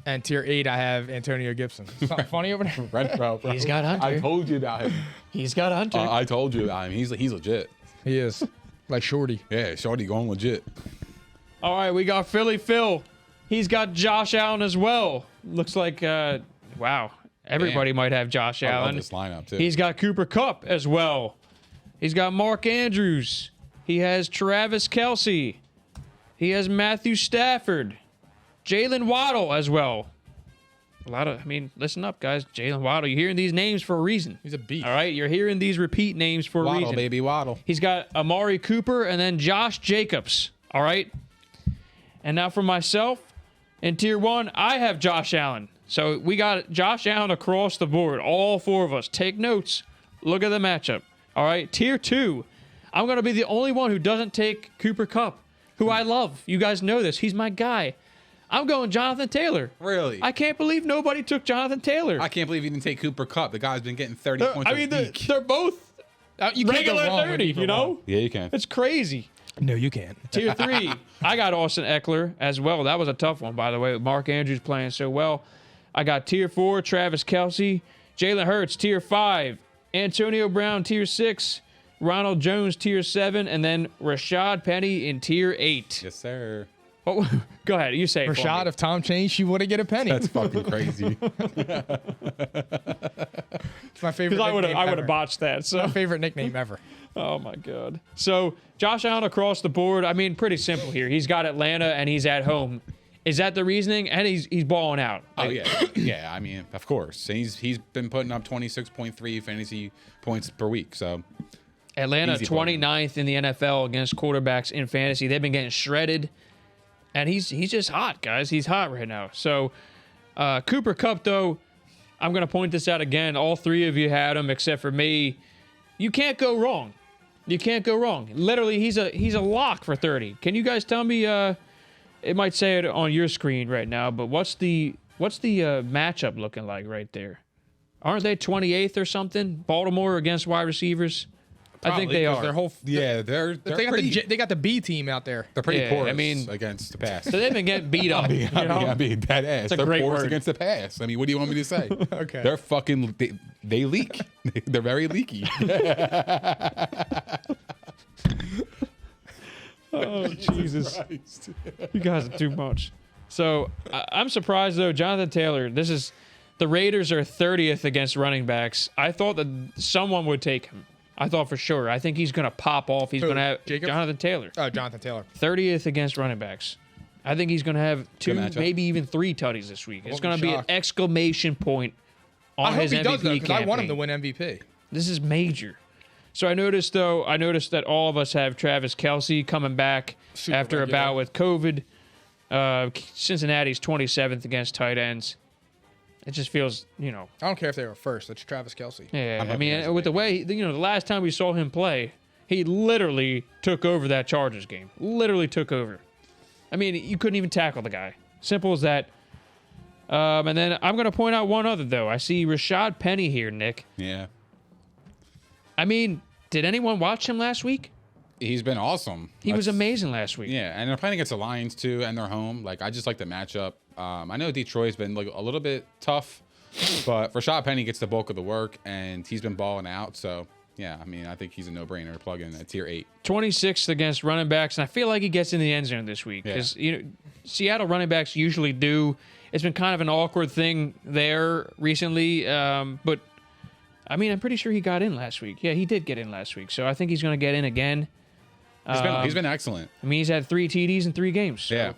S1: And tier 8, I have Antonio Gibson. Something funny over there?
S2: Renfro, bro.
S3: He's got Hunter.
S2: I told you about him.
S3: He's got Hunter.
S2: I told you about him. He's legit.
S1: He is. Like Shorty.
S2: Yeah, Shorty going legit.
S3: All right, we got Philly Phil. He's got Josh Allen as well. Looks like, wow, everybody might have Josh
S2: I love
S3: Allen.
S2: this lineup too.
S3: He's got Cooper Kupp as well. He's got Mark Andrews. He has Travis Kelce. He has Matthew Stafford. Jalen Waddle as well. Listen up, guys. Jalen Waddle, you're hearing these names for a reason.
S1: He's a beast.
S3: All right, you're hearing these repeat names for a
S2: Waddle,
S3: reason.
S2: baby, Waddle.
S3: He's got Amari Cooper and then Josh Jacobs. All right. And now for myself, in tier 1, I have Josh Allen. So we got Josh Allen across the board. All 4 of us. Take notes. Look at the matchup. All right. Tier 2, I'm going to be the only one who doesn't take Cooper Kupp, who I love. You guys know this. He's my guy. I'm going Jonathan Taylor.
S2: Really?
S3: I can't believe nobody took Jonathan Taylor.
S2: I can't believe you didn't take Cooper Kupp. The guy's been getting 30 points a week.
S3: They're both
S1: You can't go
S3: regular
S1: wrong with
S3: 30,
S1: either
S3: you know?
S1: one.
S2: Yeah, you can.
S3: It's crazy.
S1: No, you can't.
S3: Tier 3, I got Austin Eckler as well. That was a tough one, by the way. Mark Andrews playing so well. I got tier 4, Travis Kelce. Jalen Hurts, tier 5. Antonio Brown, tier 6. Ronald Jones, tier 7. And then Rashad Penny in tier 8.
S2: Yes, sir.
S3: Oh, go ahead. You say it for
S1: Rashad,
S3: me.
S1: if Tom changed, she wouldn't get a penny.
S2: That's fucking crazy.
S1: It's my favorite.
S3: I would
S1: nickname
S3: have
S1: ever.
S3: botched that. So.
S1: My favorite nickname ever.
S3: Oh, my God. So, Josh Allen across the board. I mean, pretty simple here. He's got Atlanta, and he's at home. Is that the reasoning? And he's balling out.
S2: Oh yeah, yeah. I mean, of course. And he's been putting up 26.3 fantasy points per week. So
S3: Atlanta,
S2: Easy ball.
S3: 29th in the NFL against quarterbacks in fantasy. They've been getting shredded. And he's just hot, guys. He's hot right now. So, Cooper Kupp, though, I'm going to point this out again. All 3 of you had him except for me. You can't go wrong. You can't go wrong. Literally, he's a lock for 30. Can you guys tell me? It might say it on your screen right now, but what's the matchup looking like right there? Aren't they 28th or something? Baltimore against wide receivers.
S1: Probably,
S3: I think they are.
S1: Their whole
S2: Yeah, they're
S1: they got the B team out there.
S2: they're pretty
S3: Yeah,
S2: porous
S3: I mean-
S2: against the pass.
S3: So they've been getting beat up.
S2: I mean, badass.
S3: a
S2: They're
S3: great
S2: porous
S3: word.
S2: against the pass. I mean, what do you want me to say?
S1: Okay.
S2: They're fucking. They leak. They're very leaky.
S3: Oh, Jesus.
S2: Christ.
S3: You guys are too much. So I'm surprised, though. Jonathan Taylor, the Raiders are 30th against running backs. I thought that someone would take him. I thought for sure. I think he's going to pop off. He's
S1: Who,
S3: going to have
S1: Jacobs?
S3: Jonathan Taylor.
S1: Oh, Jonathan Taylor.
S3: 30th against running backs. I think he's going to have 2,
S2: matchup.
S3: maybe even 3 tutties this week. It's
S1: won't
S3: going
S1: be
S3: to be an
S1: shocked.
S3: exclamation point on
S1: I hope
S3: his
S1: he
S3: MVP
S1: does though, because I want him to
S3: campaign.
S1: win MVP.
S3: This is major. So I noticed that all of us have Travis Kelce coming back
S1: Super
S3: after a
S1: regular.
S3: bout with COVID. Cincinnati's 27th against tight ends. It just feels,
S1: I don't care if they were first. It's Travis Kelce.
S3: yeah.
S2: I'm
S3: I
S2: hoping he has
S3: mean,
S2: a
S3: with the way, the last time we saw him play, he literally took over that Chargers game. Literally took over. I mean, you couldn't even tackle the guy. Simple as that. And then I'm going to point out one other, though. I see Rashad Penny here, Nick.
S2: Yeah,
S3: I mean, did anyone watch him last week?
S2: he's been awesome.
S3: He was amazing last week.
S2: Yeah, and they're playing against the Lions too, and they're home. Like, I just like the matchup. I know Detroit's been like a little bit tough, but Rashad Penny gets the bulk of the work, and he's been balling out. So yeah, I mean, I think he's a no-brainer to plug in at tier 8.
S3: 26th against running backs, and I feel like he gets in the end zone this week because Seattle running backs usually do. It's been kind of an awkward thing there recently, but I mean, I'm pretty sure he got in last week. Yeah, he did get in last week, so I think he's going to get in again.
S2: He's been excellent.
S3: I mean, he's had 3 TDs in 3 games. So
S2: Yeah.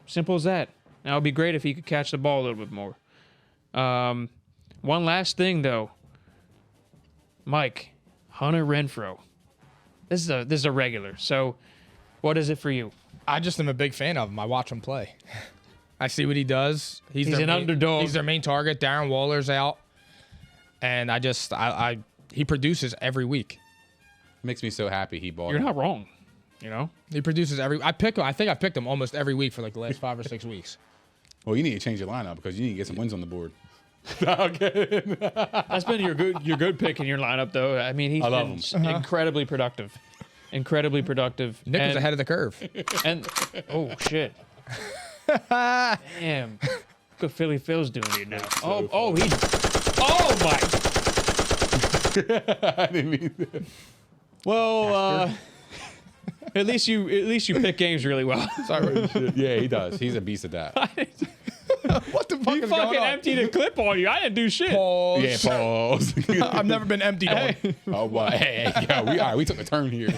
S3: simple as that. Now, it would be great if he could catch the ball a little bit more. One last thing, though. Mike, Hunter Renfrow. This is a regular. So, what is it for you?
S1: I just am a big fan of him. I watch him play. I see what he does. He's
S3: an underdog.
S1: He's their main target. Darren Waller's out, and he produces every week.
S2: Makes me so happy he bought.
S3: You're
S2: him.
S3: not wrong.
S1: He produces every. I think I picked him almost every week for like the last 5 or 6 weeks.
S2: Well, you need to change your lineup because you need to get some wins on the board.
S3: That's been your good pick in your lineup, though. I mean, he's
S2: love
S3: been incredibly productive. Incredibly productive.
S1: Nick was ahead of the curve.
S3: And oh shit! Damn, good Philly Phil's doing it now. Oh my!
S2: I didn't mean that.
S3: Well, at least you pick games really well.
S1: Sorry.
S2: Yeah, he does. He's a beast at that.
S1: What the fuck
S3: You
S1: is
S3: fucking
S1: going on?
S3: emptied a clip on you. I didn't do shit.
S1: Pause.
S2: Yeah, pause.
S1: I've never been emptied on.
S2: Oh, well, hey, yeah, we took a turn here.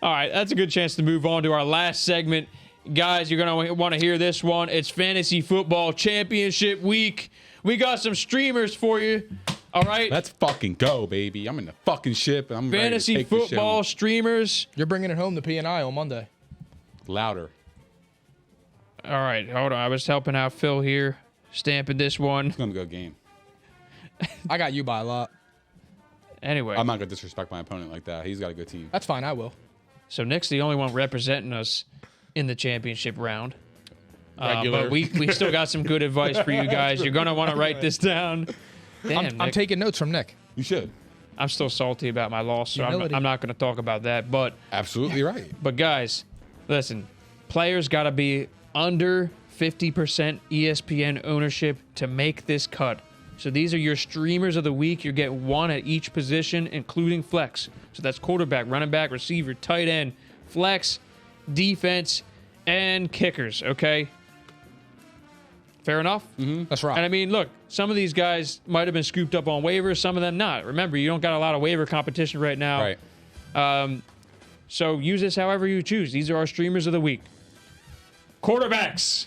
S3: All right, that's a good chance to move on to our last segment. Guys, you're going to want to hear this one. It's Fantasy Football Championship Week. We got some streamers for you. All right?
S2: Let's fucking go, baby. I'm in the fucking ship, and I'm
S3: Fantasy
S2: ready to take
S3: football
S2: the
S3: streamers.
S1: You're bringing it home to P&I on Monday.
S2: show. Louder.
S3: All right, hold on. I was helping out Phil here, stamping this one.
S2: It's gonna go game.
S1: I got you by a lot.
S3: Anyway,
S2: I'm not gonna disrespect my opponent like that. He's got a good team.
S1: That's fine. I will.
S3: so Nick's the only one representing us in the championship round.
S2: Regular.
S3: But we still got some good advice for you guys. You're going to want to write this down. Damn,
S1: I'm
S3: Nick.
S1: taking notes from Nick.
S2: You should.
S3: I'm still salty about my loss, so
S1: Humility.
S3: I'm not going to talk about that. But
S2: Absolutely right.
S3: guys, listen, players got to be under 50% ESPN ownership to make this cut. So these are your streamers of the week. You get one at each position, including flex. So that's quarterback, running back, receiver, tight end, flex, defense, and kickers, okay? Fair enough?
S1: That's right.
S3: And I mean, look, some of these guys might have been scooped up on waivers, some of them not. Remember, you don't got a lot of waiver competition right now.
S2: Right.
S3: So use this however you choose. These are our streamers of the week. Quarterbacks.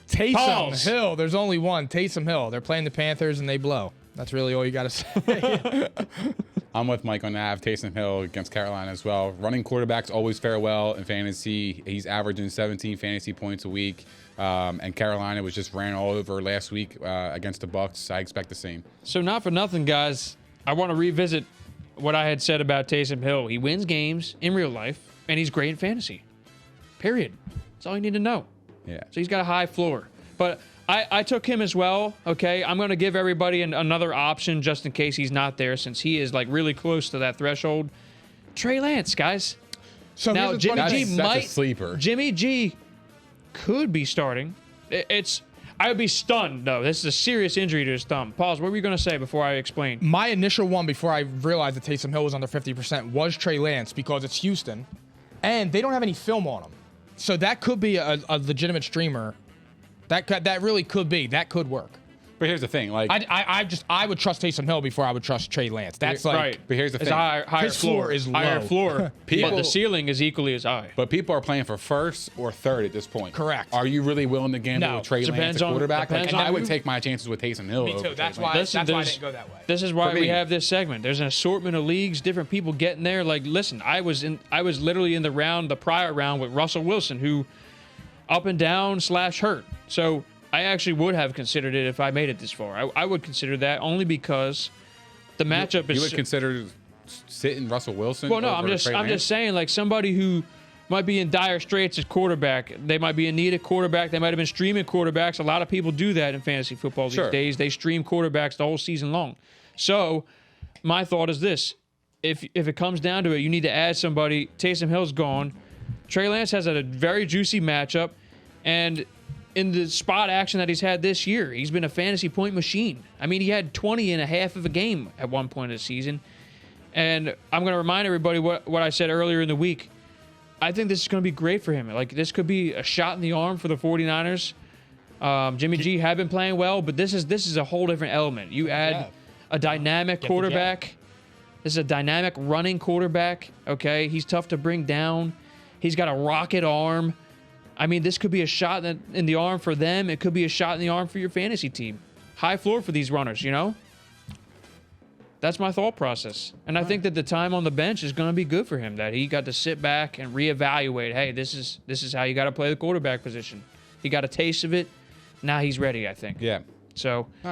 S1: Taysom
S3: Pause.
S1: Hill. There's only one. Taysom Hill. They're playing the Panthers and they blow. That's really all you got to say.
S2: I'm with Mike on that. Taysom Hill against Carolina as well. Running quarterbacks always fare well in fantasy. He's averaging 17 fantasy points a week. And Carolina was just ran all over last week against the Bucs. I expect the same.
S3: So not for nothing, guys. I want to revisit what I had said about Taysom Hill. He wins games in real life, and he's great in fantasy. Period. That's all you need to know.
S2: Yeah.
S3: So he's got a high floor. But I took him as well, okay? I'm going to give everybody another option just in case he's not there, since he is like really close to that threshold. Trey Lance, guys.
S1: So
S3: Now,
S1: here's the funny
S3: Jimmy
S1: thing.
S3: G
S2: That's a sleeper.
S3: Jimmy G could be starting. I would be stunned, though. This is a serious injury to his thumb. Pause. What were you going to say before I explain?
S1: My initial one before I realized that Taysom Hill was under 50% was Trey Lance because it's Houston, and they don't have any film on him. So that could be a legitimate streamer. That really could be. That could work.
S2: But here's the thing, like
S1: I would trust Taysom Hill before I would trust Trey Lance. That's like
S3: right.
S2: But here's the
S3: His
S2: thing.
S3: higher
S1: His floor is low.
S3: higher floor,
S2: People-
S3: but the ceiling is equally as high.
S2: But people are playing for first or third at this point.
S1: Correct.
S2: Are you really willing to gamble
S1: No.
S2: with Trey Lance
S3: Depends
S2: at
S3: on-
S2: quarterback?
S3: depends
S2: Like,
S3: on
S2: I would
S3: who.
S2: take my chances with Taysom Hill.
S1: Me
S2: over
S1: too. That's
S2: Trey
S1: why.
S2: Lance.
S3: Listen,
S1: That's why I
S3: there's-
S1: didn't go that way.
S3: This is why
S2: For
S3: we
S2: me.
S3: have this segment. There's an assortment of leagues, different people getting there. Like, listen, I was literally in the prior round with Russell Wilson, who up and down / hurt. So I actually would have considered it if I made it this far. I would consider that only because the matchup is.
S2: You would consider sitting Russell Wilson?
S3: Well, no,
S2: over
S3: I'm
S2: Trey
S3: just
S2: Lance?
S3: saying, like, somebody who might be in dire straits at quarterback. They might be in need of quarterback. They might have been streaming quarterbacks. A lot of people do that in fantasy football these
S2: Sure.
S3: days. They stream quarterbacks the whole season long. So my thought is this: if it comes down to it, you need to add somebody. Taysom Hill's gone. Trey Lance has a very juicy matchup, and in the spot action that he's had this year, he's been a fantasy point machine. I mean, he had 20 in a half of a game at one point of the season. And I'm going to remind everybody what I said earlier in the week. I think this is going to be great for him. Like, this could be a shot in the arm for the 49ers. Jimmy G have been playing well, but this is a whole different element. You add a dynamic quarterback. This is a dynamic running quarterback, okay? He's tough to bring down. He's got a rocket arm. I mean, this could be a shot in the arm for them. It could be a shot in the arm for your fantasy team. High floor for these runners, you know? That's my thought process. And I think that the time on the bench is going to be good for him, that he got to sit back and reevaluate, hey, this is how you got to play the quarterback position. He got a taste of it. Now he's ready, I think.
S2: Yeah.
S3: So,
S2: All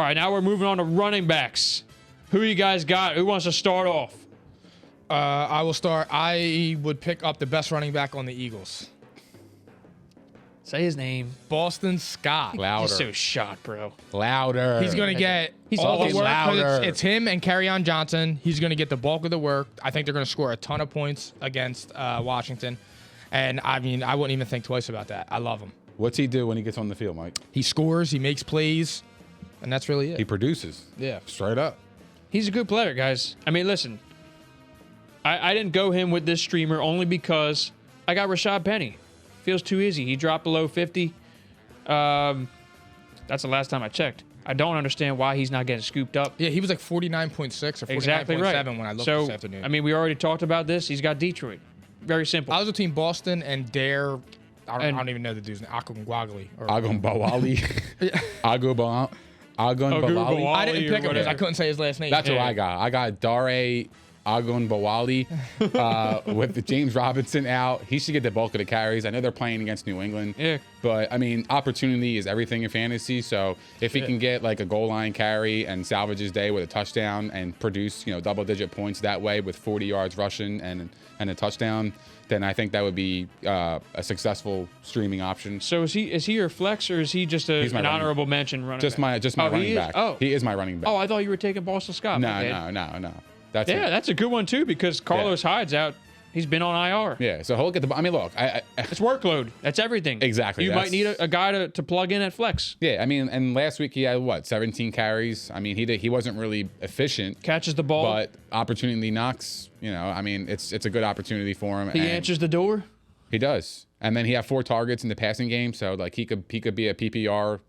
S3: right, now we're moving on to running backs. Who you guys got? Who wants to start off?
S1: I will start. I would pick up the best running back on the Eagles.
S3: Say his name.
S1: Boston Scott.
S2: Louder.
S3: You're so shot, bro.
S2: Louder.
S1: He's going to get
S3: He's
S1: all the
S3: always
S1: work. 'Cause
S2: louder.
S1: It's him and Kerryon Johnson. He's going to get the bulk of the work. I think they're going to score a ton of points against Washington. And, I mean, I wouldn't even think twice about that. I love him.
S2: What's he do when he gets on the field, Mike?
S1: He scores. He makes plays. And that's really it.
S2: He produces.
S1: Yeah.
S2: Straight up.
S3: He's a good player, guys. I mean, listen. I didn't go him with this streamer only because I got Rashad Penny. Feels too easy. He dropped below 50. That's the last time I checked. I don't understand why he's not getting scooped up.
S1: Yeah, he was like 49.6 or 49.7
S3: Exactly right.
S1: when I looked
S3: so,
S1: this afternoon.
S3: I mean, we already talked about this. He's got Detroit. Very simple.
S1: I was between Boston and Dare. I don't even know the dude's name. Akungwagli.
S2: Agun Bawali. Agun Bawali.
S1: I didn't pick him because
S3: whatever.
S1: I couldn't say his last name.
S2: That's
S3: Yeah.
S2: what I got. I got Dare Agun Bawali with the James Robinson out. He should get the bulk of the carries. I know they're playing against New England.
S3: Yeah.
S2: But, I mean, opportunity is everything in fantasy. So if he can get like a goal line carry and salvage his day with a touchdown and produce, double-digit points that way with 40 yards rushing and a touchdown, then I think that would be a successful streaming option.
S3: So is he your flex or is he just
S2: He's my
S3: an
S2: running-
S3: honorable mention running
S2: Just
S3: back?
S2: my
S3: Oh, he
S2: running
S3: is?
S2: back.
S3: Oh.
S2: He is my running back.
S3: Oh, I thought you were taking Boston Scott.
S2: no. That's
S3: Yeah,
S2: it.
S3: that's a good one too because Carlos Hyde's out. He's been on IR.
S2: Yeah, so he'll get the. I mean, look,
S3: It's workload. That's everything.
S2: Exactly,
S3: You might
S2: that's-
S3: need a guy to plug in at flex.
S2: yeah. I mean, and last week he had 17 carries. I mean, he wasn't really efficient,
S3: Catches the ball.
S2: but opportunity knocks. I mean, it's a good opportunity for him.
S3: He
S2: and
S3: answers the door.
S2: He does, and then he had 4 targets in the passing game. So like he could be a PPR.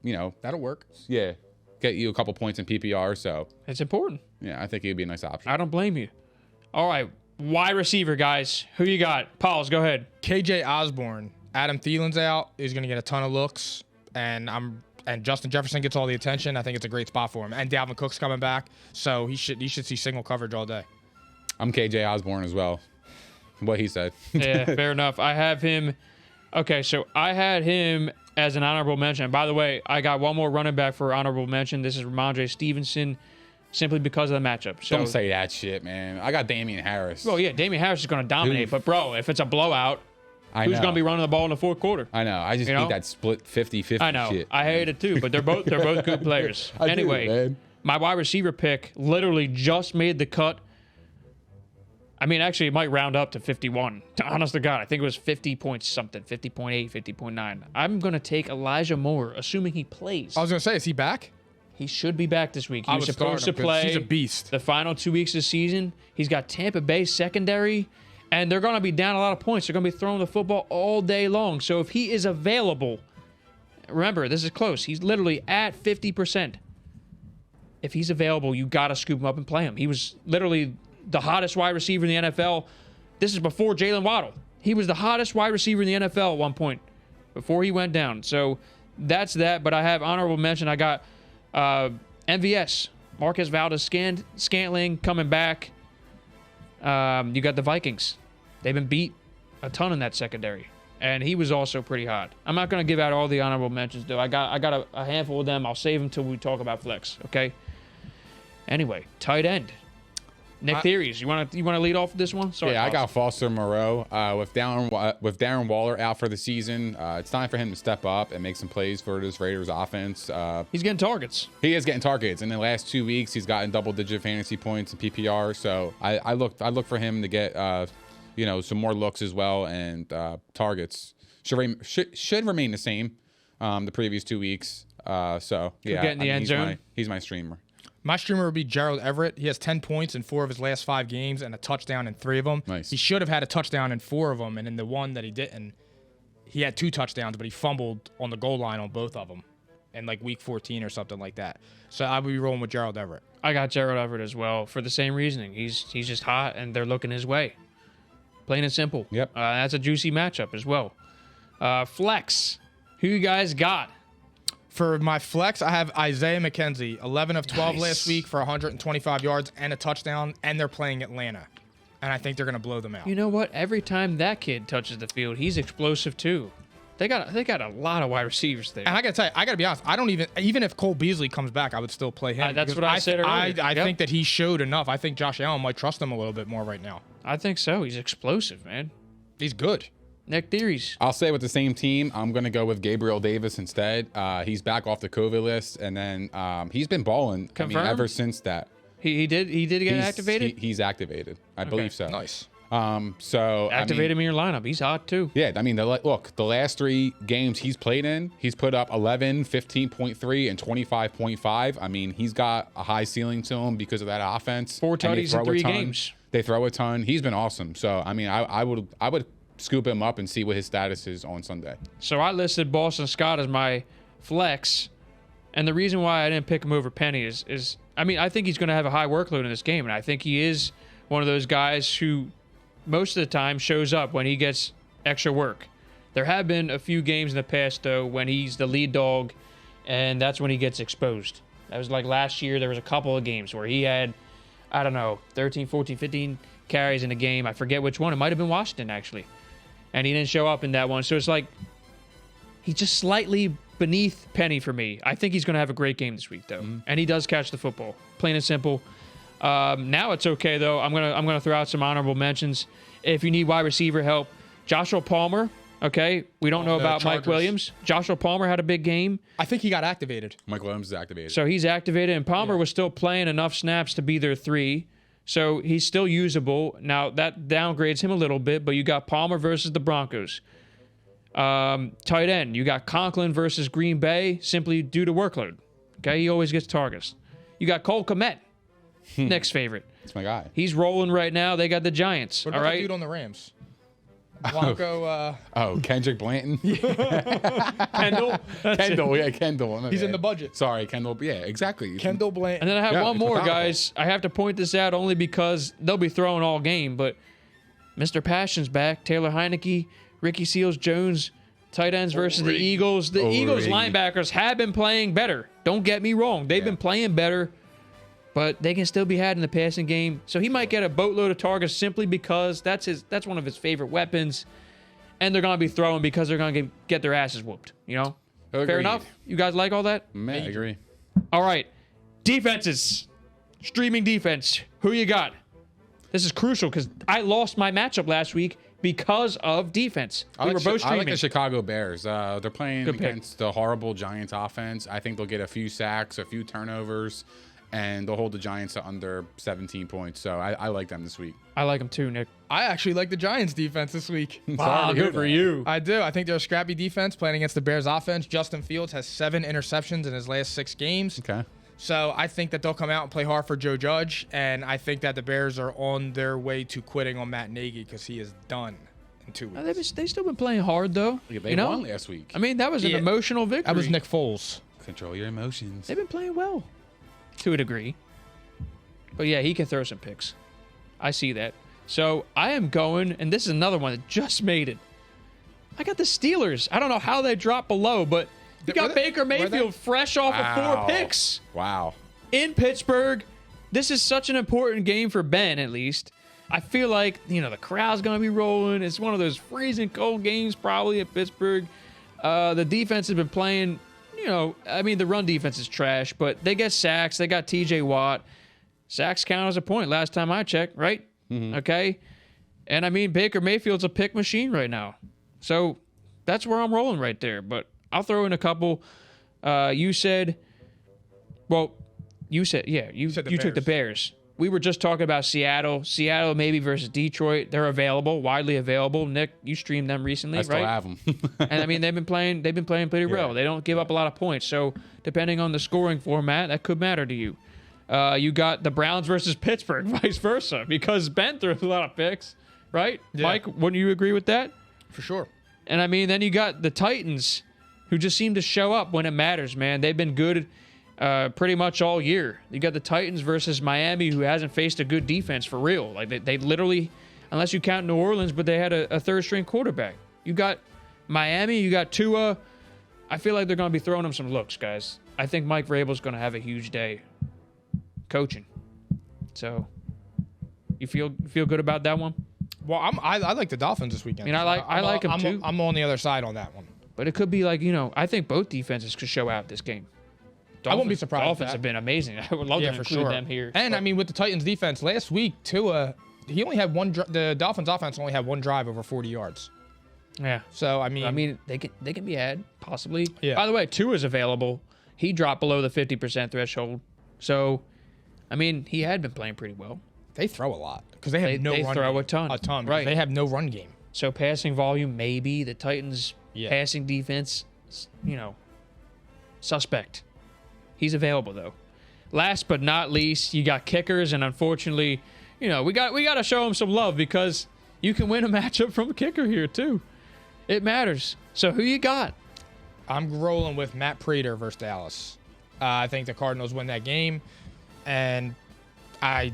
S1: That'll work.
S2: Yeah, get you a couple points in PPR. So
S3: It's important.
S2: yeah, I think he'd be a nice option.
S3: I don't blame you. All right. Wide receiver, guys. Who you got? Pauls, go ahead.
S1: KJ Osborne. Adam Thielen's out. He's going to get a ton of looks. And Justin Jefferson gets all the attention. I think it's a great spot for him. And Dalvin Cook's coming back. So he should see single coverage all day.
S2: I'm KJ Osborne as well. What he said.
S3: Yeah, fair enough. I have him. Okay, so I had him as an honorable mention. By the way, I got one more running back for honorable mention. This is Ramondre Stevenson. simply because of the matchup. So,
S2: Don't say that shit, man. I got Damian Harris.
S3: well, yeah, Damian Harris is going to dominate. But, bro, if it's a blowout,
S2: I
S3: who's
S2: know.
S3: going to be running the ball in the fourth quarter?
S2: I know. I just
S3: You
S2: need
S3: know?
S2: that split 50-50
S3: I know.
S2: shit.
S3: I hate it too, but they're both good players.
S2: I do,
S3: Anyway,
S2: man.
S3: my wide receiver pick literally just made the cut. I mean, actually, it might round up to 51. Honest to God, I think it was 50 points something, 50.8, 50.9. I'm going to take Elijah Moore, assuming he plays.
S1: I was gonna say, is he back?
S3: He should be back this week. He
S1: I
S3: was
S1: would
S3: supposed
S1: start
S3: to
S1: him 'cause
S3: play
S1: he's a beast.
S3: the final 2 weeks of the season. He's got Tampa Bay secondary, and they're going to be down a lot of points. They're going to be throwing the football all day long. So if he is available, remember, this is close. He's literally at 50%. If he's available, you got to scoop him up and play him. He was literally the hottest wide receiver in the NFL. This is before Jalen Waddle. He was the hottest wide receiver in the NFL at one point before he went down. So that's that. But I have honorable mention. I got MVS, Marquez Valdez-Scantling coming back. You got the Vikings. They've been beat a ton in that secondary. And he was also pretty hot. I'm not going to give out all the honorable mentions, though. I got a handful of them. I'll save them till we talk about flex, okay? Anyway, tight end. Nick Theories, you want to lead off with this one? Sorry,
S2: Yeah, I
S3: Foster.
S2: got Foster Moreau. With Darren Waller out for the season, it's time for him to step up and make some plays for this Raiders offense.
S3: He's getting targets.
S2: He is getting targets. In the last 2 weeks, he's gotten double-digit fantasy points in PPR. So I look for him to get some more looks as well, and targets should remain the same the previous 2 weeks. So yeah,
S3: get in the end zone.
S2: He's my streamer.
S1: My streamer would be Gerald Everett. He has 10 points in 4 of his last 5 games and a touchdown in 3 of them.
S2: Nice.
S1: He should have had a touchdown in 4 of them, and in the one that he didn't, he had 2 touchdowns, but he fumbled on the goal line on both of them in like week 14 or something like that. So I would be rolling with Gerald Everett.
S3: I got Gerald Everett as well for the same reasoning. He's just hot, and they're looking his way. Plain and simple.
S2: Yep.
S3: That's a juicy matchup as well. Flex. Who you guys got?
S1: For my flex, I have Isaiah McKenzie, 11 of 12
S3: Nice.
S1: last week for 125 yards and a touchdown, and they're playing Atlanta. And I think they're going to blow them out.
S3: You know what? Every time that kid touches the field, he's explosive too. They got a lot of wide receivers there.
S1: And I gotta tell you, I gotta be honest. I don't even if Cole Beasley comes back, I would still play him.
S3: That's
S1: because
S3: what I said earlier.
S1: I
S3: Yep.
S1: think that he showed enough. I think Josh Allen might trust him a little bit more right now.
S3: I think so. He's explosive, man.
S1: He's good.
S3: Nick Theories.
S2: I'll say with the same team, I'm going to go with Gabriel Davis instead. He's back off the COVID list, and then he's been balling.
S3: Confirmed?
S2: Ever since that.
S3: He did get activated.
S2: He's activated. I believe so.
S1: Nice.
S2: So
S3: Activate him in your lineup. He's hot too.
S2: Yeah, I mean, the last 3 games he's played in, he's put up 11, 15.3, and 25.5. I mean, he's got a high ceiling to him because of that offense.
S3: 4
S2: And they
S3: tutties in
S2: throw a
S3: 3
S2: ton.
S3: games.
S2: They throw a ton. He's been awesome. So, I mean, I would scoop him up and see what his status is on Sunday.
S3: So I listed Boston Scott as my flex, and the reason why I didn't pick him over Penny is I mean, I think he's going to have a high workload in this game, and I think he is one of those guys who most of the time shows up when he gets extra work. There have been a few games in the past, though, when he's the lead dog, and that's when he gets exposed. That was like last year. There was a couple of games where he had, 13, 14, 15 carries in a game. I forget which one. It might have been Washington, actually. And he didn't show up in that one. So it's like he's just slightly beneath Penny for me. I think he's going to have a great game this week, though. And he does catch the football. Plain and simple. Now it's okay, though. I'm gonna throw out some honorable mentions. If you need wide receiver help, Joshua Palmer. Okay, we don't know about Mike
S1: Chargers.
S3: Williams. Joshua Palmer had a big game,
S1: I think he got activated.
S2: Mike Williams is activated.
S3: so he's activated, and Palmer was still playing enough snaps to be their 3. So he's still usable. Now that downgrades him a little bit, but you got Palmer versus the Broncos. Tight end, you got Conklin versus Green Bay simply due to workload. Okay, he always gets targets. You got Cole Kmet, next favorite.
S2: That's my guy.
S3: He's rolling right now. They got the Giants.
S1: What
S3: All
S1: about the
S3: right.
S1: dude on the Rams? Blanco.
S2: Oh, Kendrick Blanton.
S3: Kendall.
S2: Kendall. Yeah, Kendall.
S1: He's in the budget.
S2: Sorry, Kendall. Yeah, exactly.
S1: Kendall Blanton.
S3: And then I have
S2: Yeah,
S3: one
S2: it's
S3: more,
S2: methodical.
S3: guys. I have to point this out only because they'll be throwing all game, but Mr. Passion's back. Taylor Heineke, Ricky Seals-Jones, tight ends versus the Eagles. The Eagles linebackers have been playing better. Don't get me wrong. They've been playing better, but they can still be had in the passing game. So he might get a boatload of targets simply because that's one of his favorite weapons. And they're going to be throwing because they're going to get their asses whooped, you know? Fair
S2: Agreed.
S3: enough? You guys like all that?
S2: Man, I agree.
S3: All right. Defenses. Streaming defense. Who you got? This is crucial because I lost my matchup last week because of defense. We were both
S2: I
S3: streaming.
S2: like the Chicago Bears. They're playing
S3: Good pick.
S2: against the horrible Giants offense. I think they'll get a few sacks, a few turnovers, and they'll hold the Giants to under 17 points. So I like them this week.
S3: I like them too, Nick.
S1: I actually like the Giants defense this week.
S3: Wow, good for you.
S1: I do. I think they're a scrappy defense playing against the Bears offense. Justin Fields has 7 interceptions in his last 6 games.
S2: Okay.
S1: So I think that they'll come out and play hard for Joe Judge, and I think that the Bears are on their way to quitting on Matt Nagy because he is done in 2 weeks.
S3: They've still been playing hard though.
S2: Yeah, they won last week.
S3: I mean, that was an
S1: Yeah.
S3: emotional victory.
S1: That was Nick Foles.
S2: Control your emotions.
S3: They've been playing well, to a degree. But yeah, he can throw some picks. I see that. So I am going, and this is another one that just made it. I got the Steelers. I don't know how they dropped below, but you got Baker Mayfield fresh off of 4 picks
S2: Wow.
S3: in Pittsburgh. This is such an important game for Ben, at least. I feel like, the crowd's going to be rolling. It's one of those freezing cold games probably at Pittsburgh. The defense has been playing, the run defense is trash, but they get sacks. They got TJ Watt. Sacks count as a point last time I checked, right? Mm-hmm. Okay. And Baker Mayfield's a pick machine right now. So that's where I'm rolling right there. But I'll throw in a couple. You said you took the Bears. We were just talking about Seattle. Seattle maybe versus Detroit. They're available, widely available. Nick, you streamed them recently, right?
S2: I still have them.
S3: And they've been playing pretty well. They don't give up a lot of points. So depending on the scoring format, that could matter to you. You got the Browns versus Pittsburgh, vice versa, because Ben threw a lot of picks, right? Yeah. Mike, wouldn't you agree with that?
S1: For sure.
S3: And then you got the Titans, who just seem to show up when it matters, man. They've been good pretty much all year. You got the Titans versus Miami, who hasn't faced a good defense for real. Like they literally, unless you count New Orleans, but they had a third-string quarterback. You got Miami, you got Tua. I feel like they're going to be throwing them some looks, guys. I think Mike Vrabel's going to have a huge day coaching. So, you feel good about that one?
S1: Well, I like the Dolphins this weekend.
S3: I like them too.
S1: I'm on the other side on that one.
S3: But it could be like, I think both defenses could show out this game.
S1: I wouldn't be surprised.
S3: Dolphins have been amazing. I would love to include them here.
S1: And with the Titans defense last week, Tua, he only had the Dolphins offense only had 1 drive over 40 yards.
S3: Yeah.
S1: So
S3: they can be had possibly.
S1: Yeah.
S3: By the way, Tua's available. He dropped below the 50% threshold. So, he had been playing pretty well.
S1: They throw a lot because they have no run game.
S3: They throw a ton.
S1: A ton.
S3: Right.
S1: They have no run game.
S3: So passing volume, maybe. The Titans' passing defense, suspect. He's available, though. Last but not least, you got kickers, and unfortunately, we got to show him some love because you can win a matchup from a kicker here, too. It matters. So who you got?
S1: I'm rolling with Matt Prater versus Dallas. I think the Cardinals win that game, and I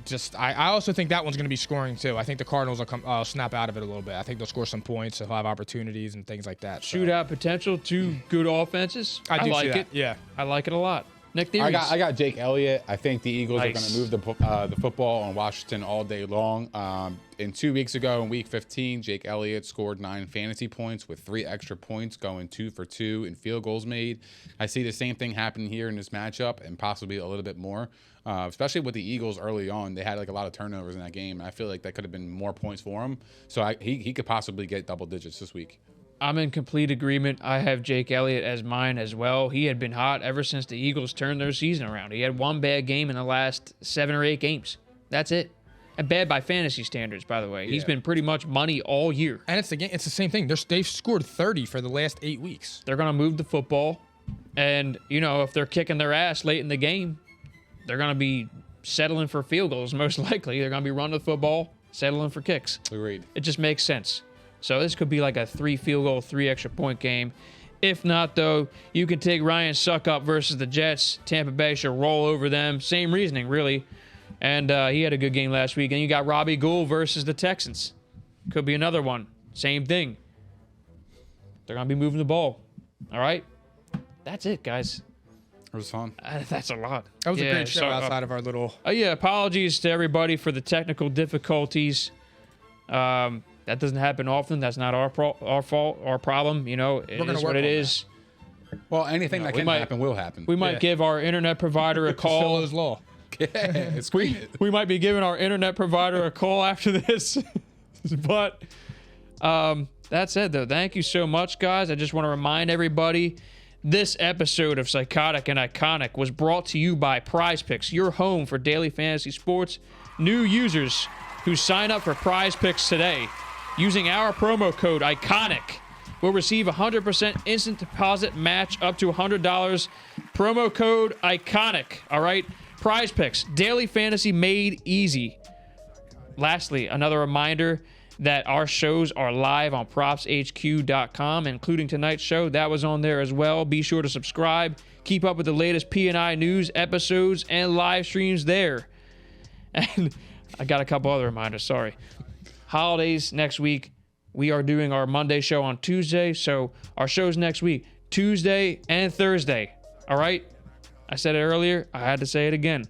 S1: also think that one's going to be scoring too. I think the Cardinals will snap out of it a little bit. I think they'll score some points. They'll have opportunities and things like that.
S3: Shootout potential, 2 good offenses.
S1: I do
S3: like
S1: see that.
S3: it.
S1: Yeah,
S3: I like it a lot. Nick Theories.
S2: I got Jake Elliott. I think the Eagles are going to move the football on Washington all day long. 2 weeks ago in Week 15, Jake Elliott scored 9 fantasy points with 3 extra points, going 2 for 2 in field goals made. I see the same thing happening here in this matchup, and possibly a little bit more. Especially with the Eagles early on, they had a lot of turnovers in that game. I feel like that could have been more points for him. So he could possibly get double digits this week.
S3: I'm in complete agreement. I have Jake Elliott as mine as well. He had been hot ever since the Eagles turned their season around. He had 1 bad game in the last 7 or 8 games. That's it. And bad by fantasy standards, by the way. Yeah. He's been pretty much money all year.
S1: And it's the same thing. They've scored 30 for the last 8 weeks.
S3: They're going to move the football. And, if they're kicking their ass late in the game, they're going to be settling for field goals, most likely. They're going to be running the football, settling for kicks.
S2: Agreed.
S3: It just makes sense. So this could be like a 3 field goal, 3 extra point game. If not, though, you can take Ryan Suckup versus the Jets. Tampa Bay should roll over them. Same reasoning, really. And he had a good game last week. And you got Robbie Gould versus the Texans. Could be another one. Same thing. They're going to be moving the ball. All right? That's it, guys.
S2: It was fun.
S3: That's a lot.
S1: That was a great show outside of our little...
S3: apologies to everybody for the technical difficulties. That doesn't happen often. That's not our fault, our problem. It is what it is.
S2: Well, anything that can happen will happen.
S3: We might give our internet provider a call.
S1: Law.
S2: Yeah, scream it.
S3: We might be giving our internet provider a call after this. But that said, though, thank you so much, guys. I just want to remind everybody, this episode of Psychotic and Iconic was brought to you by Prize Picks, your home for daily fantasy sports. New users who sign up for Prize Picks today using our promo code ICONIC will receive a 100% instant deposit match up to $100. Promo code ICONIC. All right? Prize Picks, daily fantasy made easy. Lastly, another reminder that our shows are live on propshq.com, including tonight's show. That was on there as well. Be sure to subscribe. Keep up with the latest P&I news, episodes, and live streams there. And I got a couple other reminders, sorry. Holidays next week. We are doing our Monday show on Tuesday, so our shows next week, Tuesday and Thursday. All right? I said it earlier. I had to say it again.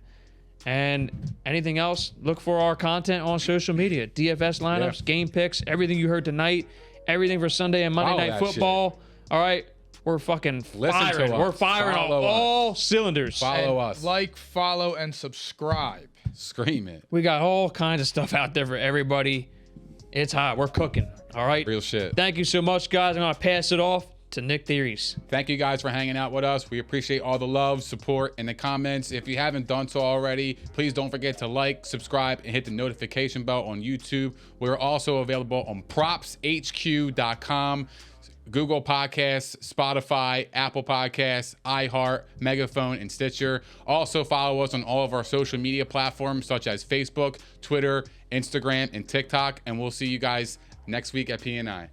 S3: And anything else, look for our content on social media. DFS lineups, game picks, everything you heard tonight, everything for Sunday and Monday Night Football. All right? We're fucking firing. We're firing on all cylinders.
S2: Follow us.
S1: Like, follow, and subscribe.
S2: Scream it.
S3: We got all kinds of stuff out there for everybody. It's hot. We're cooking. All right?
S2: Real shit.
S3: Thank you so much, guys. I'm going to pass it off to Nick Theories.
S2: Thank you guys for hanging out with us. We appreciate all the love, support, and the comments. If you haven't done so already, please don't forget to like, subscribe, and hit the notification bell on YouTube. We're also available on propshq.com, Google Podcasts, Spotify, Apple Podcasts, iHeart, Megaphone, and Stitcher. Also follow us on all of our social media platforms such as Facebook, Twitter, Instagram, and TikTok. And we'll see you guys next week at P&I.